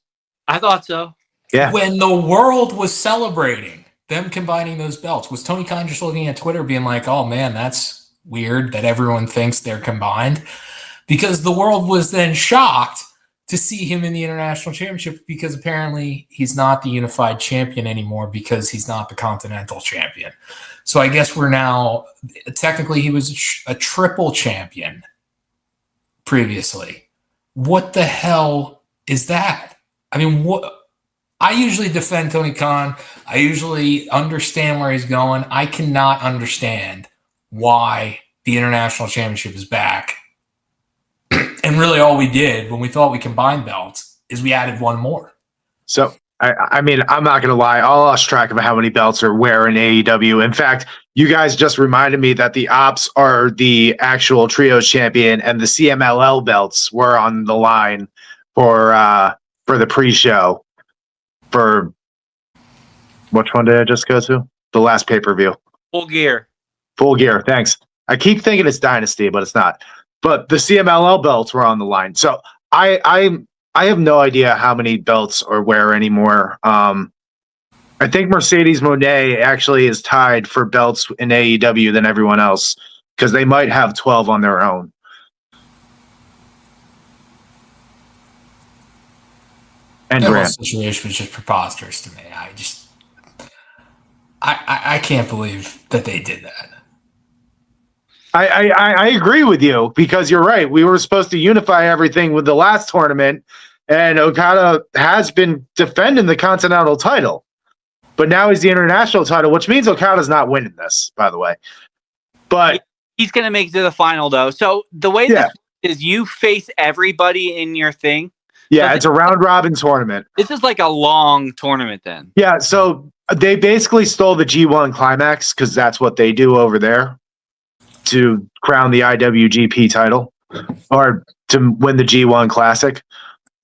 Speaker 2: I thought so.
Speaker 3: Yeah.
Speaker 4: When the world was celebrating them combining those belts, was Tony Khan just looking at Twitter being like, oh man, that's weird that everyone thinks they're combined? Because the world was then shocked to see him in the International Championship because apparently he's not the unified champion anymore because he's not the Continental Champion. So I guess we're now, technically he was a triple champion previously. What the hell is that? I mean, I usually defend Tony Khan. I usually understand where he's going. I cannot understand why the International Championship is back. And really all we did when we thought we combined belts is we added one more.
Speaker 3: So, I mean, I'm not going to lie. I lost track of how many belts are where in AEW. In fact, you guys just reminded me that the Ops are the actual Trios champion and the CMLL belts were on the line for the pre-show. For which one did I just go to? The last pay-per-view.
Speaker 2: Full Gear.
Speaker 3: Full Gear, thanks. I keep thinking it's Dynasty, but it's not. But the CMLL belts were on the line. So I have no idea how many belts are where anymore. I think Mercedes Moné actually is tied for belts in AEW than everyone else because they might have 12 on their own. And
Speaker 4: That whole
Speaker 3: Grant.
Speaker 4: situation was just preposterous to me. I can't believe that they did that.
Speaker 3: I agree with you because you're right. We were supposed to unify everything with the last tournament, and Okada has been defending the Continental title, but now he's the International title, which means Okada's not winning this, by the way. But
Speaker 2: he's going to make it to the final, though. So the way this is, you face everybody in your thing.
Speaker 3: Yeah, so it's a round-robin tournament.
Speaker 2: This is like a long tournament then.
Speaker 3: Yeah, so they basically stole the G1 Climax because that's what they do over there to crown the IWGP title or to win the G1 Classic.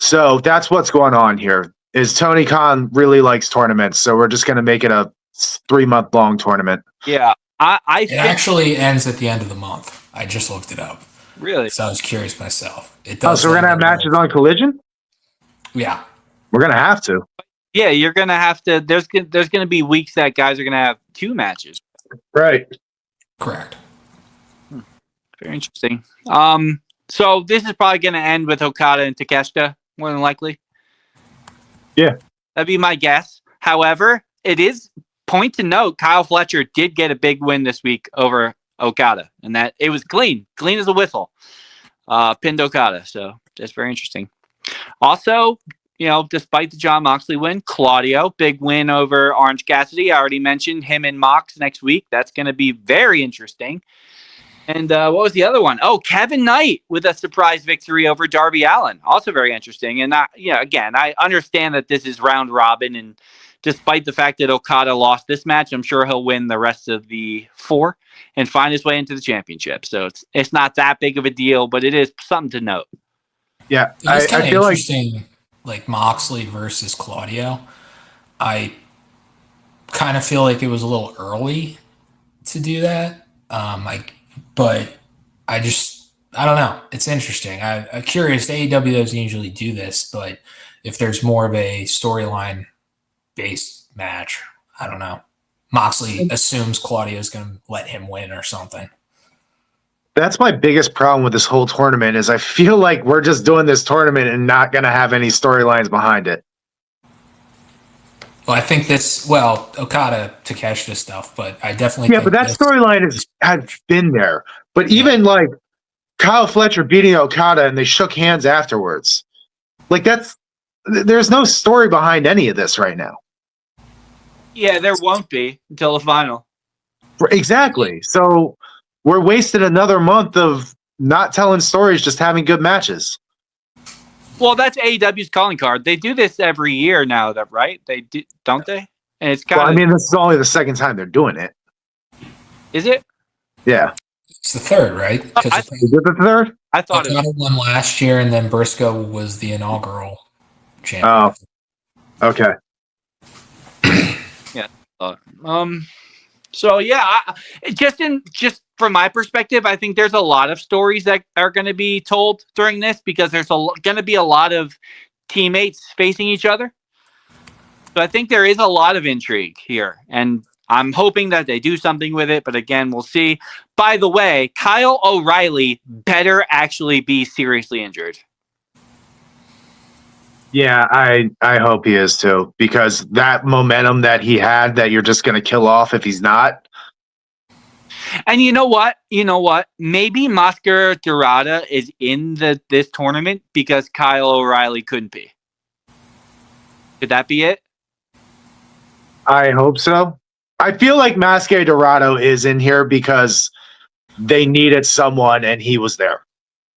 Speaker 3: So that's what's going on here. Is Tony Khan really likes tournaments, so we're just going to make it a 3-month-long tournament.
Speaker 2: Yeah,
Speaker 4: it actually ends at the end of the month. I just looked it up.
Speaker 2: Really?
Speaker 4: So I was curious myself. It does.
Speaker 3: So we're going to have matches on Collision?
Speaker 4: Yeah.
Speaker 3: We're going to have to.
Speaker 2: Yeah, you're going to have to. There's going to be weeks that guys are going to have 2 matches.
Speaker 3: Right.
Speaker 4: Correct.
Speaker 2: Very interesting. So this is probably going to end with Okada and Takeshita, more than likely.
Speaker 3: Yeah.
Speaker 2: That'd be my guess. However, it is point to note, Kyle Fletcher did get a big win this week over Okada, and that it was clean as a whistle. Pinned Okada, so that's very interesting. Also, despite the Jon Moxley win, Claudio, big win over Orange Cassidy. I already mentioned him and Mox next week. That's going to be very interesting. And what was the other one? Oh, Kevin Knight with a surprise victory over Darby Allin. Also very interesting. And, again, I understand that this is round robin. And despite the fact that Okada lost this match, I'm sure he'll win the rest of the 4 and find his way into the championship. So it's not that big of a deal, but it is something to note.
Speaker 3: Yeah,
Speaker 4: I feel
Speaker 3: interesting.
Speaker 4: Like Moxley versus Claudio. I kind of feel like it was a little early to do that. But I don't know. It's interesting. I'm curious. AEW doesn't usually do this, but if there's more of a storyline based match, I don't know. Moxley assumes Claudio's going to let him win or something.
Speaker 3: That's my biggest problem with this whole tournament is I feel like we're just doing this tournament and not going to have any storylines behind it.
Speaker 4: Well, I think Okada Takeshita stuff, but I definitely think
Speaker 3: but that storyline has been there. But even like Kyle Fletcher beating Okada and they shook hands afterwards, like there's no story behind any of this right now.
Speaker 2: Yeah, there won't be until the final.
Speaker 3: Exactly. So we're wasting another month of not telling stories, just having good matches.
Speaker 2: Well, that's AEW's calling card. They do this every year now, right? They do, don't they? And it's kind of.
Speaker 3: I mean, this is only the second time they're doing it.
Speaker 2: Is it?
Speaker 3: Yeah.
Speaker 4: It's the third, right? Because
Speaker 2: I,
Speaker 3: Is it the third?
Speaker 2: I thought it was.
Speaker 4: Okada won last year, and then Briscoe was the inaugural champion.
Speaker 3: Oh, okay.
Speaker 2: Yeah. So yeah, just from my perspective, I think there's a lot of stories that are going to be told during this because there's going to be a lot of teammates facing each other. So I think there is a lot of intrigue here, and I'm hoping that they do something with it. But again, we'll see. By the way, Kyle O'Reilly better actually be seriously injured.
Speaker 3: Yeah, I hope he is too, because that momentum that he had that you're just going to kill off if he's not.
Speaker 2: And you know what? Maybe Mascara Dorada is in this tournament because Kyle O'Reilly couldn't be. Could that be it?
Speaker 3: I hope so. I feel like Masque Dorado is in here because they needed someone and he was there.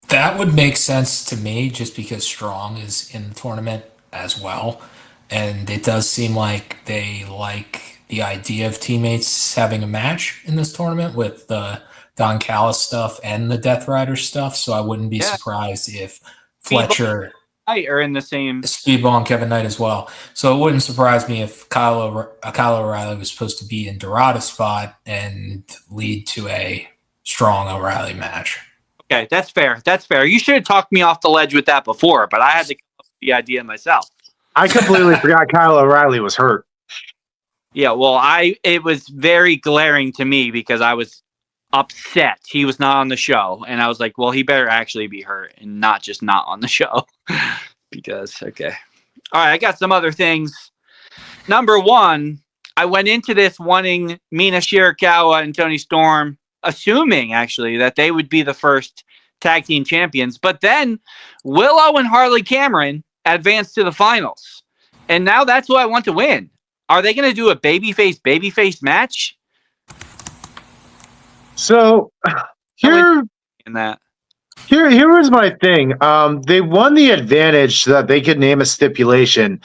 Speaker 4: That would make sense to me just because Strong is in the tournament as well. And it does seem like they like the idea of teammates having a match in this tournament with the Don Callis stuff and the Death Rider stuff. So I wouldn't be surprised if Fletcher
Speaker 2: are in the same
Speaker 4: Speedball and Kevin Knight as well. So it wouldn't surprise me if Kyle O'Reilly was supposed to be in Dorada's spot and lead to a Strong O'Reilly match.
Speaker 2: Okay, that's fair. You should have talked me off the ledge with that before, but I had to come up with the idea myself.
Speaker 3: I completely forgot Kyle O'Reilly was hurt.
Speaker 2: Yeah, well, it was very glaring to me because I was upset he was not on the show, and I was like, well, he better actually be hurt and not just not on the show. Because, okay. All right, I got some other things. Number one, I went into this wanting Mina Shirakawa and Toni Storm, assuming actually that they would be the first tag team champions, but then Willow and Harley Cameron advanced to the finals, and now that's who I want to win. Are they going to do a babyface match?
Speaker 3: So here was my thing. They won the advantage so that they could name a stipulation,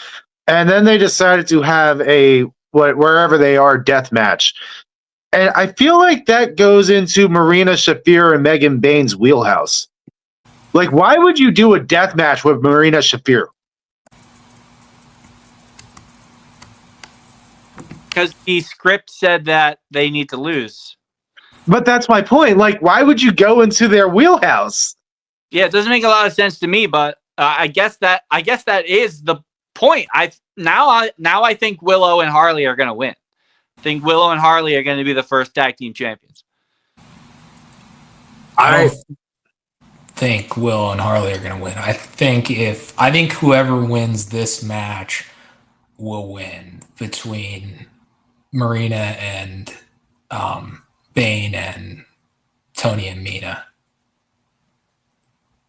Speaker 3: and then they decided to have a wherever they are death match. And I feel like that goes into Marina Shafir and Megan Bain's wheelhouse. Like, why would you do a death match with Marina Shafir?
Speaker 2: Because the script said that they need to lose.
Speaker 3: But that's my point. Like, why would you go into their wheelhouse?
Speaker 2: Yeah, it doesn't make a lot of sense to me, but I guess that is the point. I think Willow and Harley are going to win. I think Willow and Harley are going to be the first tag team champions.
Speaker 4: I think Willow and Harley are going to win. I think whoever wins this match will win between Marina and Bane and Tony and Mina.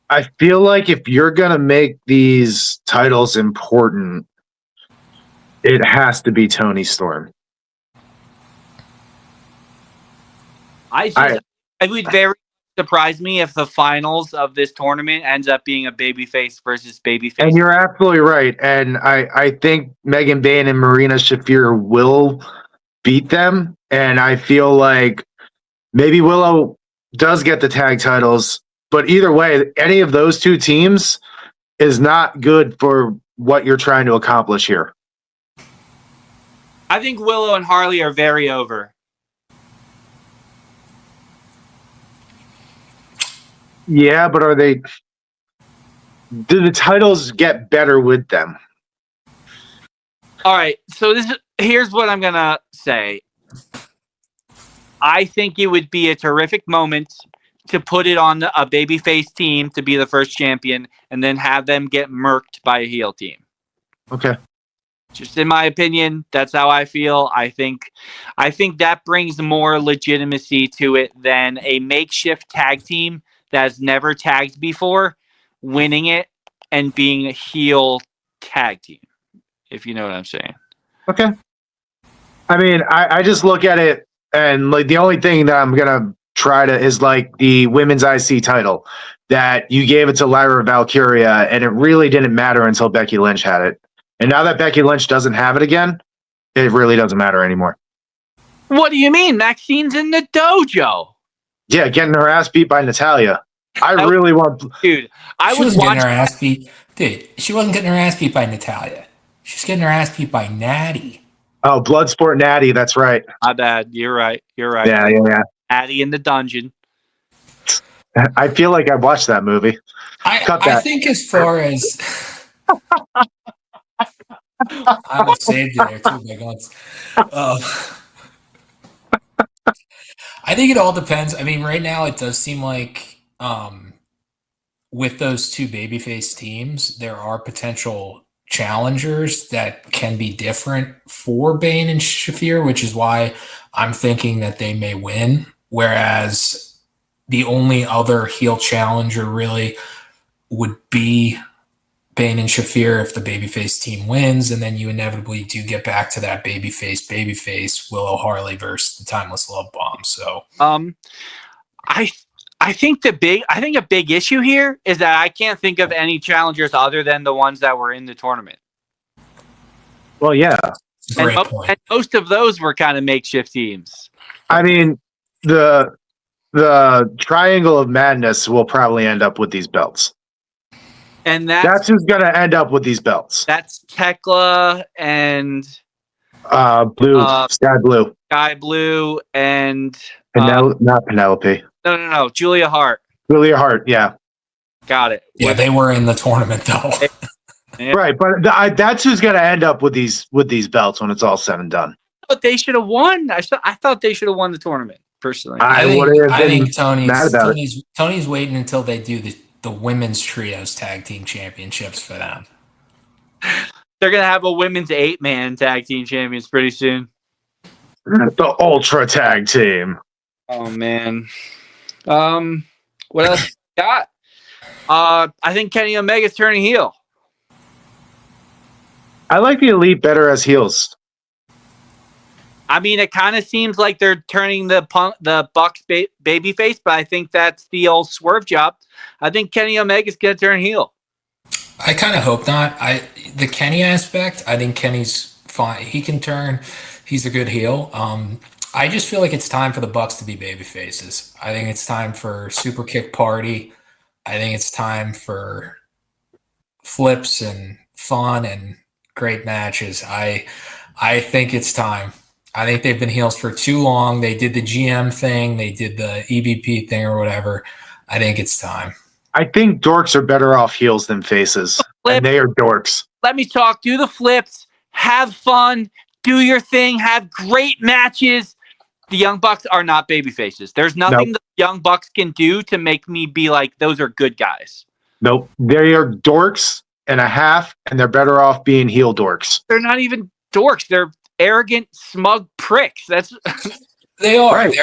Speaker 3: I feel like if you're going to make these titles important, it has to be Toni Storm.
Speaker 2: It would very surprise me if the finals of this tournament ends up being a babyface versus babyface.
Speaker 3: And you're absolutely right. And I think Megan Bain and Marina Shafir will beat them. And I feel like maybe Willow does get the tag titles. But either way, any of those two teams is not good for what you're trying to accomplish here.
Speaker 2: I think Willow and Harley are very over.
Speaker 3: Yeah, but do the titles get better with them?
Speaker 2: All right, so here's what I'm going to say. I think it would be a terrific moment to put it on a babyface team to be the first champion and then have them get murked by a heel team.
Speaker 3: Okay.
Speaker 2: Just in my opinion, that's how I feel. I think that brings more legitimacy to it than a makeshift tag team that has never tagged before, winning it and being a heel tag team, if you know what I'm saying.
Speaker 3: Okay. I mean, I just look at it and like the only thing that I'm going to try to is like the women's IC title that you gave it to Lyra Valkyria and it really didn't matter until Becky Lynch had it. And now that Becky Lynch doesn't have it again, it really doesn't matter anymore.
Speaker 2: What do you mean? Maxine's in the dojo.
Speaker 3: Yeah, getting her ass beat by Natalia. I really want.
Speaker 2: Dude, I
Speaker 4: She
Speaker 2: was
Speaker 4: wasn't getting
Speaker 2: watching.
Speaker 4: her ass beat. Dude, she wasn't getting her ass beat by Natalia. She was getting her ass beat by Natty.
Speaker 3: Oh, Bloodsport Natty. That's right.
Speaker 2: My bad. You're right.
Speaker 3: Yeah.
Speaker 2: Addy in the dungeon.
Speaker 3: I feel like I've watched that movie. Cut
Speaker 4: I
Speaker 3: that.
Speaker 4: think as far as I almost saved you there too, big ones. I think it all depends. I mean, right now it does seem like with those two babyface teams, there are potential challengers that can be different for Bane and Shafir, which is why I'm thinking that they may win. Whereas the only other heel challenger really would be Bane and Shafir if the babyface team wins, and then you inevitably do get back to that babyface Willow Harley versus the Timeless Love Bomb. So,
Speaker 2: I think a big issue here is that I can't think of any challengers other than the ones that were in the tournament.
Speaker 3: Well, yeah.
Speaker 4: great point.
Speaker 2: And most of those were kind of makeshift teams.
Speaker 3: I mean, the Triangle of Madness will probably end up with these belts.
Speaker 2: And
Speaker 3: That's who's going to end up with these belts.
Speaker 2: That's Tekla and
Speaker 3: Sky Blue.
Speaker 2: Sky Blue and
Speaker 3: Not Penelope.
Speaker 2: No, Julia Hart.
Speaker 3: Julia Hart, yeah.
Speaker 2: Got it.
Speaker 4: Yeah, they were in the tournament though.
Speaker 2: Yeah.
Speaker 3: Right, but that's who's going to end up with these belts when it's all said and done.
Speaker 2: But they should have won. I thought they should have won the tournament, personally.
Speaker 3: I
Speaker 4: think Tony's waiting until they do the women's trios tag team championships for them.
Speaker 2: They're going to have a women's 8-man tag team champions pretty soon.
Speaker 3: The Ultra Tag Team.
Speaker 2: Oh, man. What else you got? I think Kenny Omega's turning heel.
Speaker 3: I like the Elite better as heels.
Speaker 2: I mean, it kind of seems like they're turning the Bucks babyface, but I think that's the old swerve job. I think Kenny Omega's going to turn heel.
Speaker 4: I kind of hope not. The Kenny aspect, I think Kenny's fine. He can turn. He's a good heel. I just feel like it's time for the Bucks to be baby faces. I think it's time for Super Kick Party. I think it's time for flips and fun and great matches. I think it's time. I think they've been heels for too long. They did the GM thing. They did the EVP thing or whatever. I think it's time.
Speaker 3: I think dorks are better off heels than faces. And they are dorks.
Speaker 2: Let me talk. Do the flips. Have fun. Do your thing. Have great matches. The Young Bucks are not baby faces. There's nothing the Young Bucks can do to make me be like, those are good guys.
Speaker 3: Nope. They are dorks and a half, and they're better off being heel dorks.
Speaker 2: They're not even dorks. They're arrogant, smug pricks. That's
Speaker 4: they are.
Speaker 3: Right.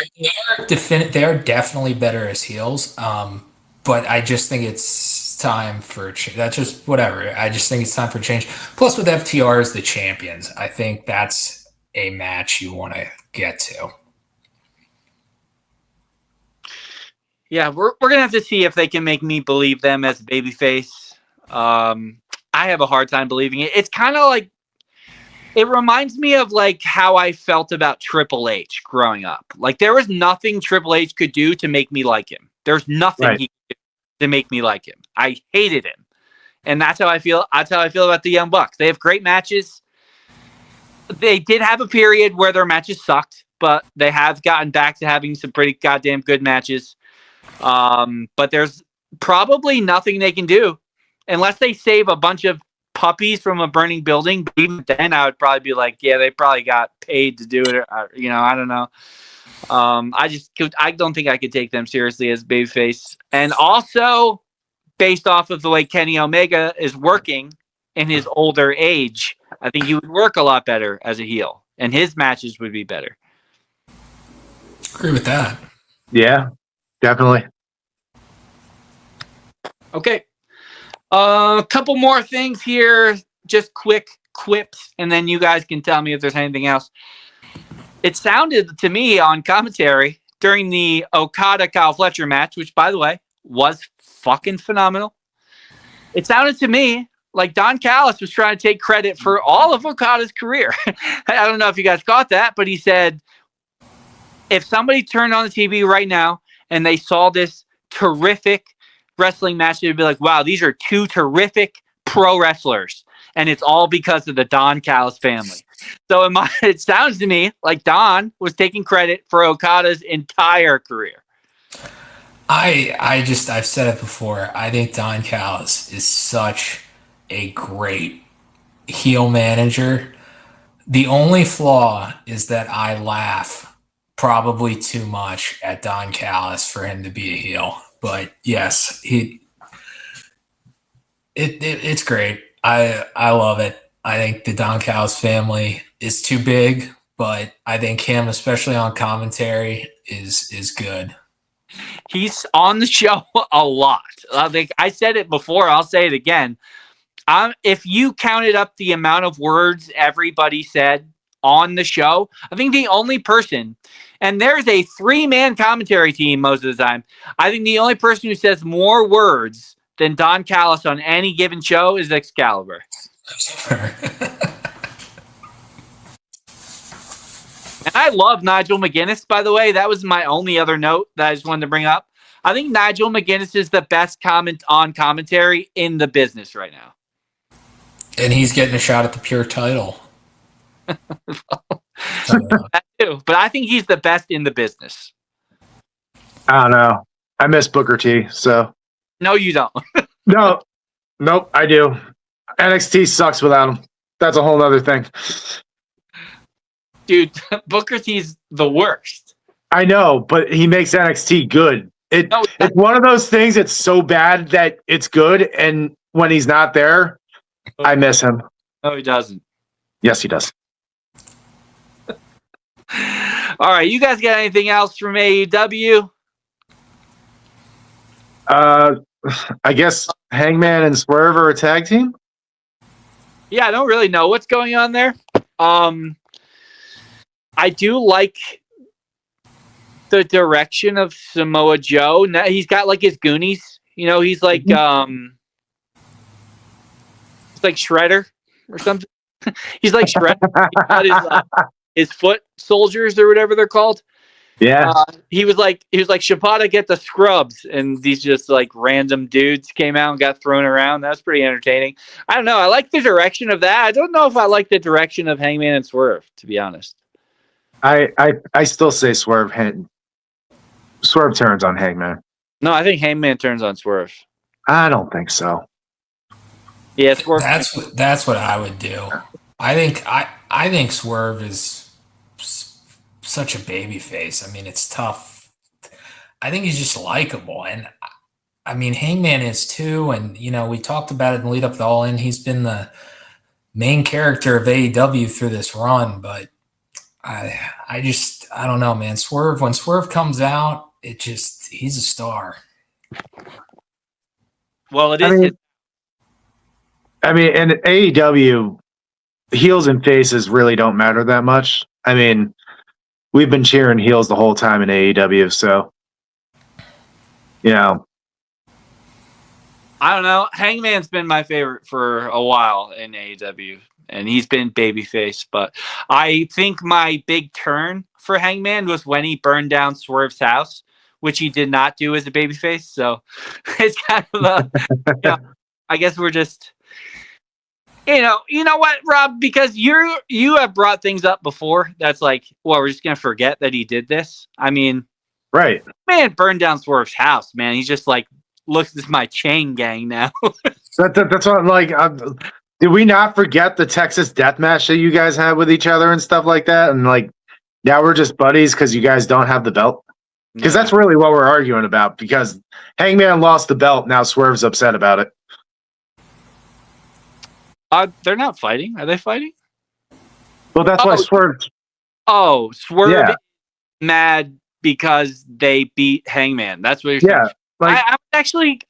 Speaker 4: They are definitely better as heels. But I just think it's time for that's just whatever. I just think it's time for change. Plus, with FTR as the champions, I think that's a match you want to get to.
Speaker 2: Yeah, we're gonna have to see if they can make me believe them as babyface. I have a hard time believing it. It's kind of like it reminds me of like how I felt about Triple H growing up. Like there was nothing Triple H could do to make me like him. There's nothing he could do to make me like him. I hated him, and that's how I feel. That's how I feel about the Young Bucks. They have great matches. They did have a period where their matches sucked, but they have gotten back to having some pretty goddamn good matches. But there's probably nothing they can do unless they save a bunch of puppies from a burning building. But even then, I would probably be like, yeah, they probably got paid to do it. I don't know. I don't think I could take them seriously as babyface. And also, based off of the way Kenny Omega is working in his older age, I think he would work a lot better as a heel, and his matches would be better.
Speaker 4: Agree with that.
Speaker 3: Yeah, definitely.
Speaker 2: Okay. A couple more things here, just quick quips, and then you guys can tell me if there's anything else. It sounded to me on commentary during the Okada-Kyle Fletcher match, which, by the way, was fucking phenomenal. It sounded to me like Don Callis was trying to take credit for all of Okada's career. I don't know if you guys caught that, but he said, if somebody turned on the TV right now and they saw this terrific wrestling match, they'd be like, wow, these are two terrific pro wrestlers. And it's all because of the Don Callis family. So it sounds to me like Don was taking credit for Okada's entire career.
Speaker 4: I've said it before. I think Don Callis is such a great heel manager. The only flaw is that I laugh probably too much at Don Callis for him to be a heel. But yes, it's great. I love it. I think the Don Callis family is too big, but I think him, especially on commentary, is good.
Speaker 2: He's on the show a lot. I said it before. I'll say it again. If you counted up the amount of words everybody said on the show, I think the only person, and there's a 3-man commentary team most of the time, I think the only person who says more words than Don Callis on any given show is Excalibur. And I love Nigel McGuinness, by the way. That was my only other note that I just wanted to bring up. I think Nigel McGuinness is the best comment on commentary in the business right now.
Speaker 4: And he's getting a shot at the pure title.
Speaker 2: That too, but I think he's the best in the business.
Speaker 3: I don't know. I miss Booker T. So
Speaker 2: No, you don't.
Speaker 3: nope, I do. NXT sucks without him. That's a whole other thing.
Speaker 2: Dude, Booker T's the worst.
Speaker 3: I know, but he makes NXT good. It's one of those things. It's so bad that it's good, and when he's not there, I miss him.
Speaker 2: No, he doesn't.
Speaker 3: Yes, he does.
Speaker 2: All right, you guys got anything else from AEW?
Speaker 3: I guess Hangman and Swerve are a tag team.
Speaker 2: Yeah, I don't really know what's going on there. I do like the direction of Samoa Joe. Now, he's got like his Goonies. You know, he's like he's like Shredder or something. He's like Shredder. He's got his foot soldiers or whatever they're called.
Speaker 3: Yeah.
Speaker 2: He was like Shibata, get the scrubs, and these just like random dudes came out and got thrown around. That was pretty entertaining. I don't know. I like the direction of that. I don't know if I like the direction of Hangman and Swerve, to be honest.
Speaker 3: I still say Swerve turns on Hangman.
Speaker 2: No, I think Hangman turns on Swerve.
Speaker 3: I don't think so.
Speaker 2: Yeah, Swerve.
Speaker 4: That's what I would do. I think Swerve is such a baby face. I mean, it's tough. I think he's just likable, and I mean, Hangman is too. And you know, we talked about it in lead up to All In. He's been the main character of AEW through this run, but I don't know, man. Swerve, when Swerve comes out, he's a star.
Speaker 2: Well, it is.
Speaker 3: I mean, in AEW, heels and faces really don't matter that much. I mean, we've been cheering heels the whole time in AEW, so you know.
Speaker 2: I don't know. Hangman's been my favorite for a while in AEW, and he's been babyface. But I think my big turn for Hangman was when he burned down Swerve's house, which he did not do as a babyface. So it's kind of I guess we're just, you know what, Rob? Because you have brought things up before. That's like, well, we're just gonna forget that he did this. I mean,
Speaker 3: right?
Speaker 2: Man, burned down Swerve's house, man. He's just like, look, this is my chain gang now.
Speaker 3: That's what I'm like. Did we not forget the Texas death match that you guys had with each other and stuff like that? And like, now we're just buddies because you guys don't have the belt. Because that's really what we're arguing about. Because Hangman lost the belt, now Swerve's upset about it.
Speaker 2: They're not fighting. Are they fighting?
Speaker 3: Well, that's why Swerve.
Speaker 2: Oh, Swerve is mad because they beat Hangman. That's what you're saying.
Speaker 3: Yeah. Like,
Speaker 2: I actually,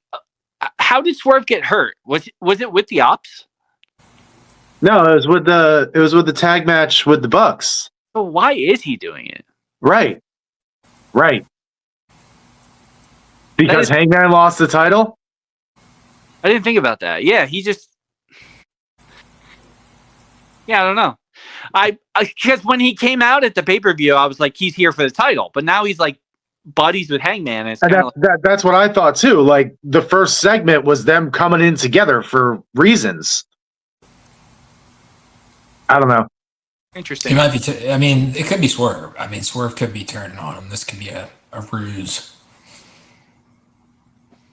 Speaker 2: how did Swerve get hurt? Was it with the Ops?
Speaker 3: No, it was with the tag match with the Bucks.
Speaker 2: So why is he doing it?
Speaker 3: Right. Because Hangman lost the title?
Speaker 2: I didn't think about that. Yeah, I don't know. Because when he came out at the pay-per-view, I was like, he's here for the title. But now he's like buddies with Hangman. It's
Speaker 3: And
Speaker 2: kind of
Speaker 3: that's what I thought too. Like the first segment was them coming in together for reasons. I don't know.
Speaker 2: interesting.
Speaker 4: He might be. I mean, it could be Swerve. I mean, Swerve could be turning on him. This could be a ruse.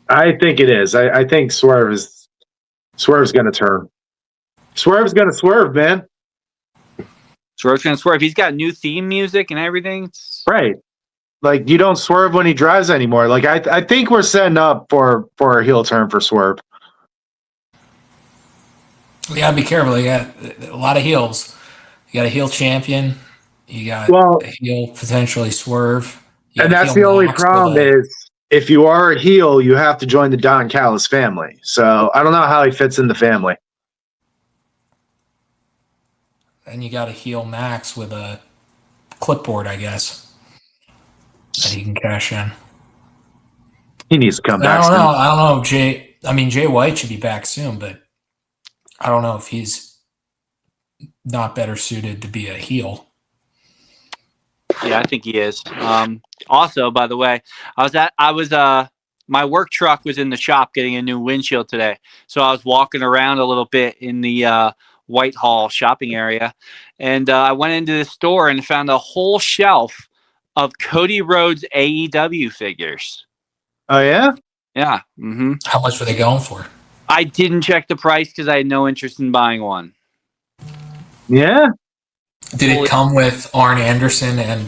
Speaker 3: I think it is. I think Swerve's going to turn. Swerve's going to swerve, man.
Speaker 2: Swerve's gonna swerve. He's got new theme music and everything.
Speaker 3: Right. Like you don't swerve when he drives anymore. Like I think we're setting up for a heel turn for Swerve.
Speaker 4: You gotta be careful. You got a lot of heels. You got a heel champion. You got a heel potentially Swerve.
Speaker 3: And that's the only problem is if you are a heel, you have to join the Don Callis family. So I don't know how he fits in the family.
Speaker 4: And you got a heel Max with a clipboard, I guess, that he can cash in.
Speaker 3: He needs to come back.
Speaker 4: I don't know. Jay White should be back soon, but I don't know if he's not better suited to be a heel.
Speaker 2: Yeah, I think he is. Also, by the way, my work truck was in the shop getting a new windshield today. So I was walking around a little bit in the Whitehall shopping area. And I went into the store and found a whole shelf of Cody Rhodes AEW figures.
Speaker 3: Oh, yeah?
Speaker 2: Yeah. Mm-hmm.
Speaker 4: How much were they going for?
Speaker 2: I didn't check the price because I had no interest in buying one.
Speaker 3: Yeah?
Speaker 4: Did it come with Arn Anderson and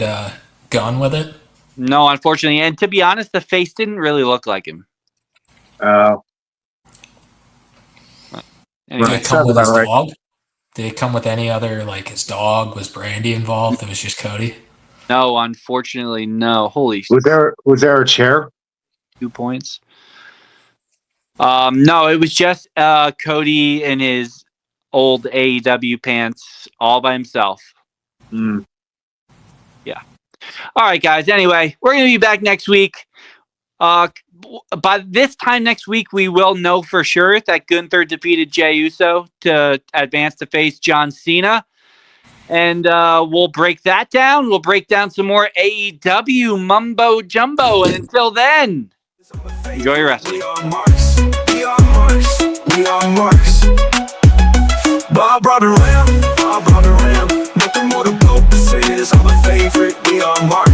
Speaker 4: Gunn with it?
Speaker 2: No, unfortunately. And to be honest, the face didn't really look like him.
Speaker 3: Oh.
Speaker 2: Anyway,
Speaker 4: Did it come with his dog? Did it come with any other, like his dog? Was Brandy involved? It was just Cody?
Speaker 2: No, unfortunately, no. Holy.
Speaker 3: Was there a chair?
Speaker 2: 2 points. No, it was just Cody in his old AEW pants all by himself.
Speaker 3: Mm.
Speaker 2: Yeah. All right, guys. Anyway, we're going to be back next week. By this time next week, we will know for sure that Gunther defeated Jey Uso to advance to face John Cena. And we'll break that down. We'll break down some more AEW mumbo jumbo. And until then, enjoy your wrestling.
Speaker 1: We are marks. We are marks. We are marks. Bob brought a ram. Bob brought a ram. Nothing more to go. This is our favorite. We are marks.